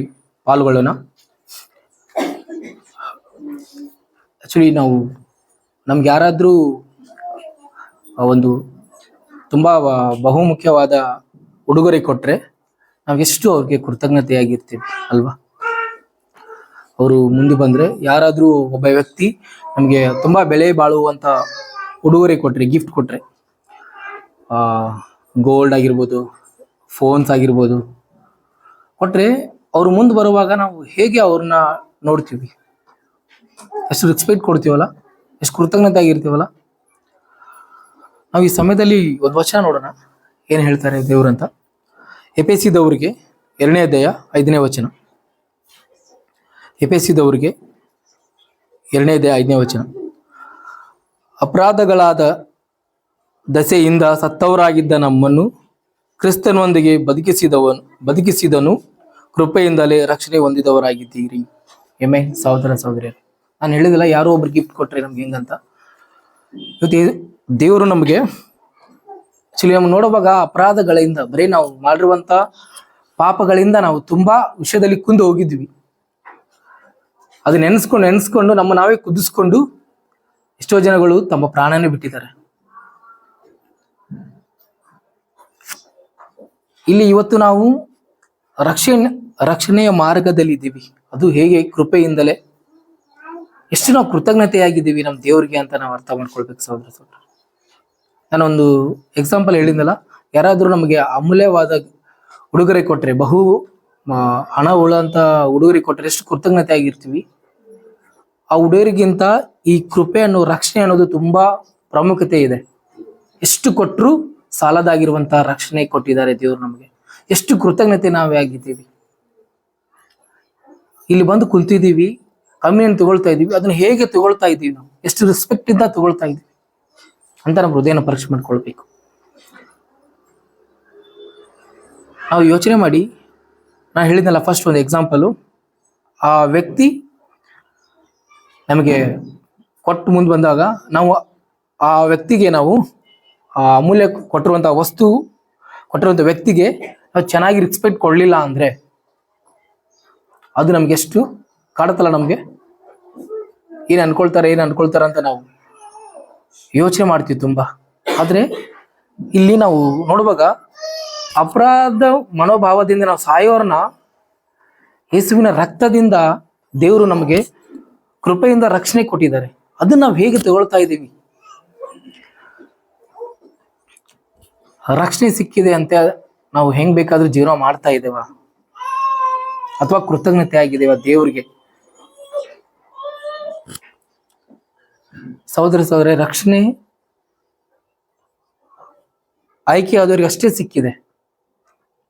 ಪಾಲ್ಗೊಳ್ಳೋಣ. ಆ್ಯಕ್ಚುಲಿ ನಮ್ಗೆ ಯಾರಾದರೂ ಒಂದು ತುಂಬ ಬಹುಮುಖ್ಯವಾದ ಉಡುಗೊರೆ ಕೊಟ್ಟರೆ ನಾವೆಷ್ಟು ಅವ್ರಿಗೆ ಕೃತಜ್ಞತೆಯಾಗಿರ್ತೀವಿ ಅಲ್ವಾ? ಅವರು ಮುಂದೆ ಬಂದರೆ, ಯಾರಾದರೂ ಒಬ್ಬ ವ್ಯಕ್ತಿ ನಮಗೆ ತುಂಬ ಬೆಲೆ ಬಾಳುವಂಥ ಉಡುಗೊರೆ ಕೊಟ್ಟರೆ, ಗಿಫ್ಟ್ ಕೊಟ್ಟರೆ, ಗೋಲ್ಡ್ ಆಗಿರ್ಬೋದು, ಫೋನ್ಸ್ ಆಗಿರ್ಬೋದು ಕೊಟ್ಟರೆ, ಅವರು ಮುಂದೆ ಬರುವಾಗ ನಾವು ಹೇಗೆ ಅವ್ರನ್ನ ನೋಡ್ತೀವಿ, ಎಷ್ಟು ರೆಸ್ಪೆಕ್ಟ್ ಕೊಡ್ತೀವಲ್ಲ, ಎಷ್ಟು ಕೃತಜ್ಞತೆ ಆಗಿರ್ತೀವಲ್ಲ. ನಾವು ಈ ಸಮಯದಲ್ಲಿ ಒಂದು ವಚನ ನೋಡೋಣ, ಏನು ಹೇಳ್ತಾರೆ ದೇವ್ರಂತ. ಎಫೆಸದವರಿಗೆ 2ನೇ ಅಧ್ಯಾಯ 5ನೇ ವಚನ. ಎಫೆಸದವರಿಗೆ 2ನೇ ಅಧ್ಯಾಯ 5ನೇ ವಚನ. ಅಪರಾಧಗಳಾದ ದಸೆಯಿಂದ ಸತ್ತವರಾಗಿದ್ದ ನಮ್ಮನ್ನು ಕ್ರಿಸ್ತನೊಂದಿಗೆ ಬದುಕಿಸಿದನು, ಕೃಪೆಯಿಂದಲೇ ರಕ್ಷಣೆ ಹೊಂದಿದವರಾಗಿದ್ದೀರಿ. ಎಮ್ಮೆ ಸಹೋದರ ಸಹೋದರಿಯರು, ನಾನು ಹೇಳಿದಿಲ್ಲ ಯಾರೋ ಒಬ್ರು ಗಿಫ್ಟ್ ಕೊಟ್ರೆ ನಮ್ಗೆ ಹೆಂಗಂತ. ಇವತ್ತು ದೇವರು ನಮಗೆ ಆಕ್ಚುಲಿ ನಮ್ಗೆ ನೋಡುವಾಗ ಅಪರಾಧಗಳಿಂದ, ಬರೀ ನಾವು ಮಾಡಿರುವಂತ ಪಾಪಗಳಿಂದ ನಾವು ತುಂಬಾ ವಿಷಯದಲ್ಲಿ ಕುಂದು ಹೋಗಿದ್ವಿ. ಅದು ನೆನೆಸ್ಕೊಂಡು ನಮ್ಮ ನಾವೇ ಕುದಿಸ್ಕೊಂಡು ಎಷ್ಟೋ ಜನಗಳು ತಮ್ಮ ಪ್ರಾಣನೇ ಬಿಟ್ಟಿದ್ದಾರೆ. ಇಲ್ಲಿ ಇವತ್ತು ನಾವು ರಕ್ಷಣೆಯ ಮಾರ್ಗದಲ್ಲಿ ಇದ್ದೀವಿ. ಅದು ಹೇಗೆ? ಕೃಪೆಯಿಂದಲೇ. ಎಷ್ಟು ನಾವು ಕೃತಜ್ಞತೆಯಾಗಿದ್ದೀವಿ ನಮ್ಮ ದೇವರಿಗೆ ಅಂತ ನಾವು ಅರ್ಥ ಮಾಡ್ಕೊಳ್ಬೇಕು ಸಹೋದರ ಸಹೋದರ. ನಾನೊಂದು ಎಕ್ಸಾಂಪಲ್ ಹೇಳಿದ್ನಲ್ಲ, ಯಾರಾದರೂ ನಮಗೆ ಅಮೂಲ್ಯವಾದ ಉಡುಗೊರೆ ಕೊಟ್ಟರೆ, ಬಹು ಹಣ ಉಳ್ಳಂತ ಉಡುಗೊರೆ ಕೊಟ್ಟರೆ ಎಷ್ಟು ಕೃತಜ್ಞತೆ ಆಗಿರ್ತೀವಿ. ಆ ಉಡುಗೊರೆಗಿಂತ ಈ ಕೃಪೆ ಅನ್ನೋ, ರಕ್ಷಣೆ ಅನ್ನೋದು ತುಂಬಾ ಪ್ರಾಮುಖ್ಯತೆ ಇದೆ. ಎಷ್ಟು ಕೊಟ್ಟರು ಸಾಲದಾಗಿರುವಂತಹ ರಕ್ಷಣೆ ಕೊಟ್ಟಿದ್ದಾರೆ ದೇವರು ನಮಗೆ. ಎಷ್ಟು ಕೃತಜ್ಞತೆ ನಾವೇ ಆಗಿದ್ದೀವಿ. ಇಲ್ಲಿ ಬಂದು ಕುಂತಿದ್ದೀವಿ, ಕಮ್ಮಿಯನ್ನು ತಗೊಳ್ತಾ ಇದ್ದೀವಿ, ಅದನ್ನ ಹೇಗೆ ತಗೊಳ್ತಾ ಇದ್ದೀವಿ, ನಾವು ಎಷ್ಟು ರೆಸ್ಪೆಕ್ಟ್ ಇಂದ ತಗೊಳ್ತಾ ಇದ್ದೀವಿ ಅಂತ ನಮ್ಮ ಹೃದಯನ ಪರೀಕ್ಷೆ ಮಾಡ್ಕೊಳ್ಬೇಕು. ನಾವು ಯೋಚನೆ ಮಾಡಿ, ನಾನು ಹೇಳಿದ್ನಲ್ಲ ಫಸ್ಟ್ ಒಂದು ಎಕ್ಸಾಂಪಲು, ಆ ವ್ಯಕ್ತಿ ನಮಗೆ ಕೊಟ್ಟು ಮುಂದೆ ಬಂದಾಗ ನಾವು ಆ ವ್ಯಕ್ತಿಗೆ, ನಾವು ಆ ಅಮೂಲ್ಯ ಕೊಟ್ಟಿರುವಂಥ ವಸ್ತು ಕೊಟ್ಟಿರುವಂಥ ವ್ಯಕ್ತಿಗೆ ನಾವು ಚೆನ್ನಾಗಿ ರೆಸ್ಪೆಕ್ಟ್ ಕೊಡಲಿಲ್ಲ ಅಂದರೆ ಅದು ನಮ್ಗೆ ಎಷ್ಟು ಕಾಡುತ್ತಲ್ಲ. ನಮಗೆ ಏನು ಅನ್ಕೊಳ್ತಾರೆ ಅಂತ ನಾವು ಯೋಚನೆ ಮಾಡ್ತೀವಿ ತುಂಬ. ಆದರೆ ಇಲ್ಲಿ ನಾವು ನೋಡುವಾಗ ಅಪರಾಧ ಮನೋಭಾವದಿಂದ ನಾವು ಸಾಯೋರ್ನ ಯೇಸುವಿನ ರಕ್ತದಿಂದ ದೇವರು ನಮಗೆ ಕೃಪೆಯಿಂದ ರಕ್ಷಣೆ ಕೊಟ್ಟಿದ್ದಾರೆ. ಅದನ್ನ ನಾವು ಹೇಗೆ ತಗೊಳ್ತಾ ಇದ್ದೀವಿ? ರಕ್ಷಣೆ ಸಿಕ್ಕಿದೆ ಅಂತ ನಾವು ಹೆಂಗ್ ಬೇಕಾದ್ರೂ ಜೀವನ ಮಾಡ್ತಾ ಇದ್ದೇವ, ಅಥವಾ ಕೃತಜ್ಞತೆ ಆಗಿದ್ದೇವ ದೇವ್ರಿಗೆ? ಸಹೋದರ ರಕ್ಷಣೆ ಆಯ್ಕೆ ಆದವ್ರಿಗೆ ಅಷ್ಟೇ ಸಿಕ್ಕಿದೆ.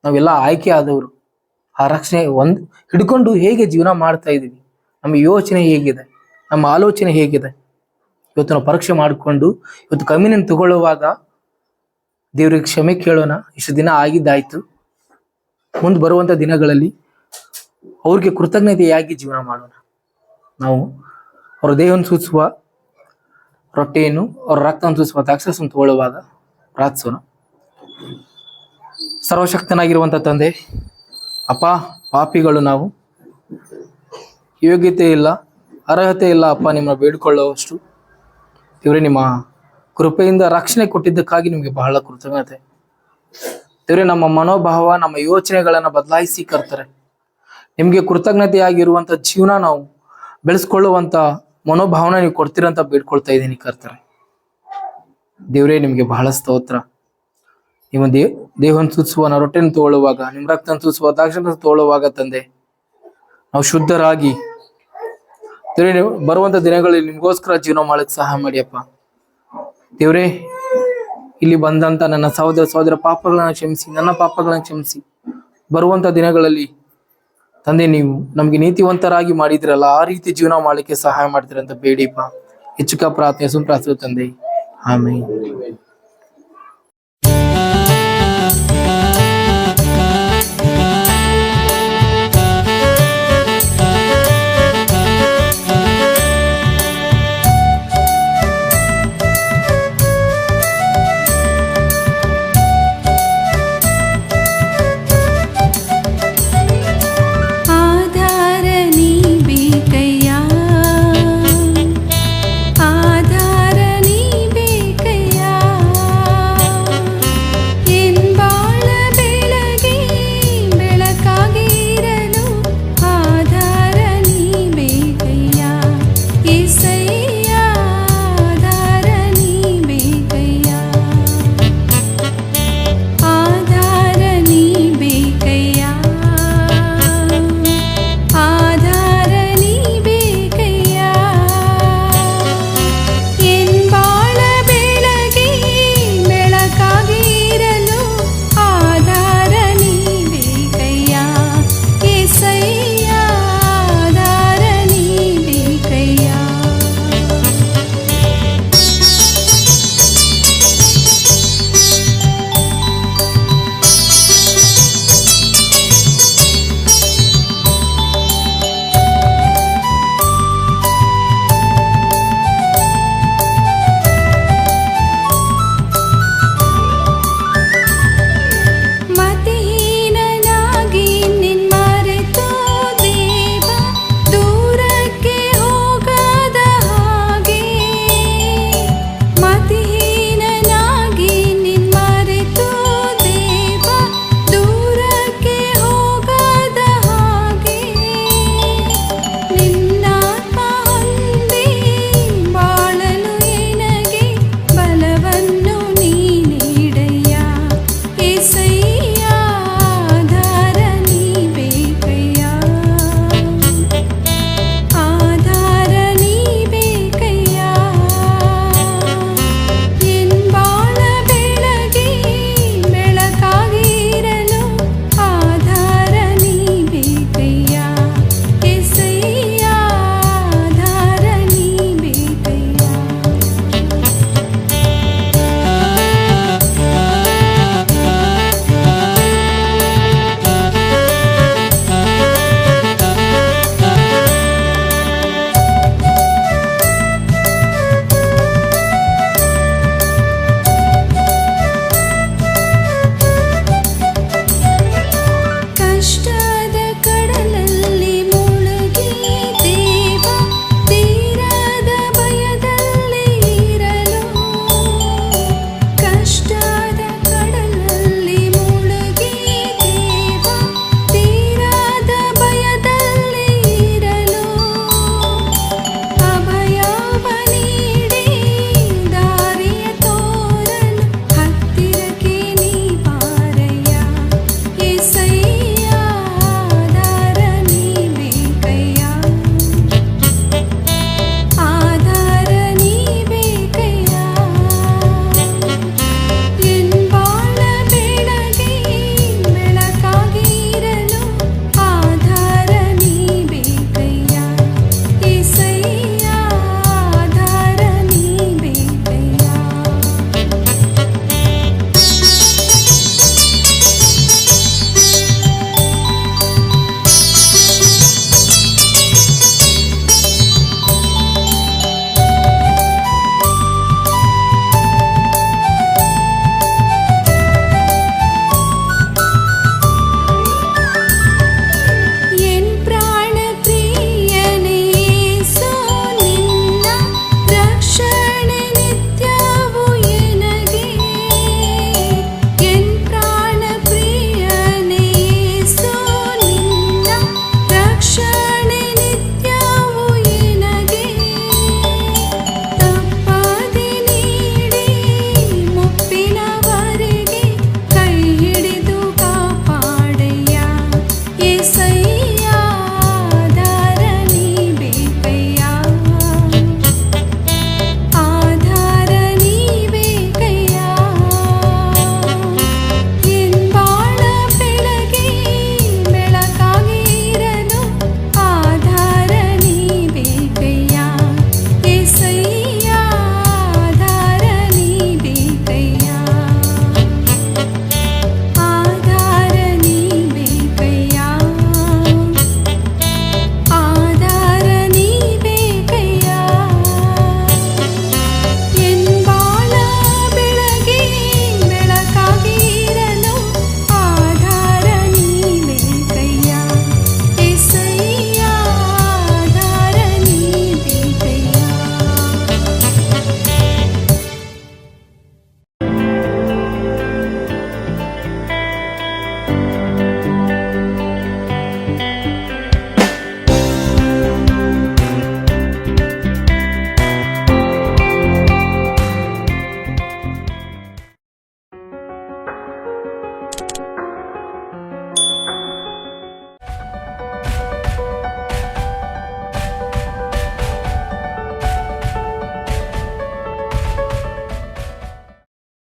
ನಾವೆಲ್ಲ ಆಯ್ಕೆ ಆದವರು. ಆ ರಕ್ಷಣೆ ಹಿಡ್ಕೊಂಡು ಹೇಗೆ ಜೀವನ ಮಾಡ್ತಾ ಇದ್ದೀವಿ, ನಮ್ಮ ಯೋಚನೆ ಹೇಗಿದೆ, ನಮ್ಮ ಆಲೋಚನೆ ಹೇಗಿದೆ, ಇವತ್ತು ನಾವು ಪರೀಕ್ಷೆ ಮಾಡಿಕೊಂಡು ಇವತ್ತು ಕಮ್ಯುನಿಯನ್ ತಗೊಳ್ಳುವಾಗ ದೇವ್ರಿಗೆ ಕ್ಷಮೆ ಕೇಳೋಣ. ಇಷ್ಟು ದಿನ ಆಗಿದ್ದಾಯ್ತು, ಮುಂದೆ ಬರುವಂತ ದಿನಗಳಲ್ಲಿ ಅವ್ರಿಗೆ ಕೃತಜ್ಞತೆಯಾಗಿ ಜೀವನ ಮಾಡೋಣ. ನಾವು ಅವ್ರ ದೇಹವನ್ನು ಸೂಚಿಸುವ ರೊಟ್ಟೆಯನ್ನು, ಅವ್ರ ರಕ್ತವನ್ನು ಸೂಚಿಸುವ ದ್ರಾಕ್ಷಾರಸವನ್ನು ತಗೊಳ್ಳುವಾಗ ಪ್ರಾರ್ಥಿಸೋಣ. ಸರ್ವಶಕ್ತನಾಗಿರುವಂತ ತಂದೆ, ಅಪ್ಪ, ಪಾಪಿಗಳು ನಾವು, ಯೋಗ್ಯತೆ ಇಲ್ಲ, ಅರ್ಹತೆ ಇಲ್ಲ ಅಪ್ಪ ನಿಮ್ಮನ್ನ ಬೇಡಿಕೊಳ್ಳುವಷ್ಟು. ದೇವ್ರೆ, ನಿಮ್ಮ ಕೃಪೆಯಿಂದ ರಕ್ಷಣೆ ಕೊಟ್ಟಿದ್ದಕ್ಕಾಗಿ ನಿಮಗೆ ಬಹಳ ಕೃತಜ್ಞತೆ. ದೇವ್ರೆ, ನಮ್ಮ ಮನೋಭಾವ, ನಮ್ಮ ಯೋಚನೆಗಳನ್ನ ಬದಲಾಯಿಸಿ ಕರ್ತಾರೆ ನಿಮ್ಗೆ ಕೃತಜ್ಞತೆಯಾಗಿರುವಂತ ಜೀವನ ನಾವು ಬೆಳೆಸ್ಕೊಳ್ಳುವಂತ ಮನೋಭಾವನ ನೀವು ಕೊಡ್ತೀರಂತ ಬೇಡ್ಕೊಳ್ತಾ ಇದ್ದೀನಿ ಕರ್ತಾರೆ. ದೇವ್ರೇ, ನಿಮ್ಗೆ ಬಹಳ ಸ್ತೋತ್ರ. ನಿಮ್ಮ ದೇಹವನ್ನು ಸೂಚಿಸುವ ನಾವು ರೊಟ್ಟೆಯನ್ನು ತಗೊಳ್ಳುವಾಗ, ನಿಮ್ಮ ರಕ್ತವನ್ನು ಸೂಚಿಸುವ ದ್ರಾಕ್ಷಾರಸವನ್ನು ತಗೊಳ್ಳುವಾಗ ತಂದೆ, ನಾವು ಶುದ್ಧರಾಗಿ ದೇವ್ರೆ ಬರುವಂತ ದಿನಗಳಲ್ಲಿ ನಿಮ್ಗೋಸ್ಕರ ಜೀವನ ಮಾಡಕ್ ಸಹಾಯ ಮಾಡಿಯಪ್ಪ. ದೇವ್ರೇ, ಇಲ್ಲಿ ಬಂದಂತ ನನ್ನ ಸಹೋದರ ಪಾಪಗಳನ್ನ ಕ್ಷಮಿಸಿ, ನನ್ನ ಪಾಪಗಳನ್ನ ಕ್ಷಮಿಸಿ. ಬರುವಂತ ದಿನಗಳಲ್ಲಿ ತಂದೆ ನೀವು ನಮ್ಗೆ ನೀತಿವಂತರಾಗಿ ಮಾಡಿದ್ರಲ್ಲ, ಆ ರೀತಿ ಜೀವನ ಮಾಡ್ಲಿಕ್ಕೆ ಸಹಾಯ ಮಾಡ್ತೀರಂತ ಬೇಡಿಪ್ಪ. ಹೆಚ್ಚುಕ ಪ್ರಾರ್ಥನೆ ಸುಂಪ್ರಾರ್ಥನೆ ತಂದೆ, ಆಮೇಲೆ.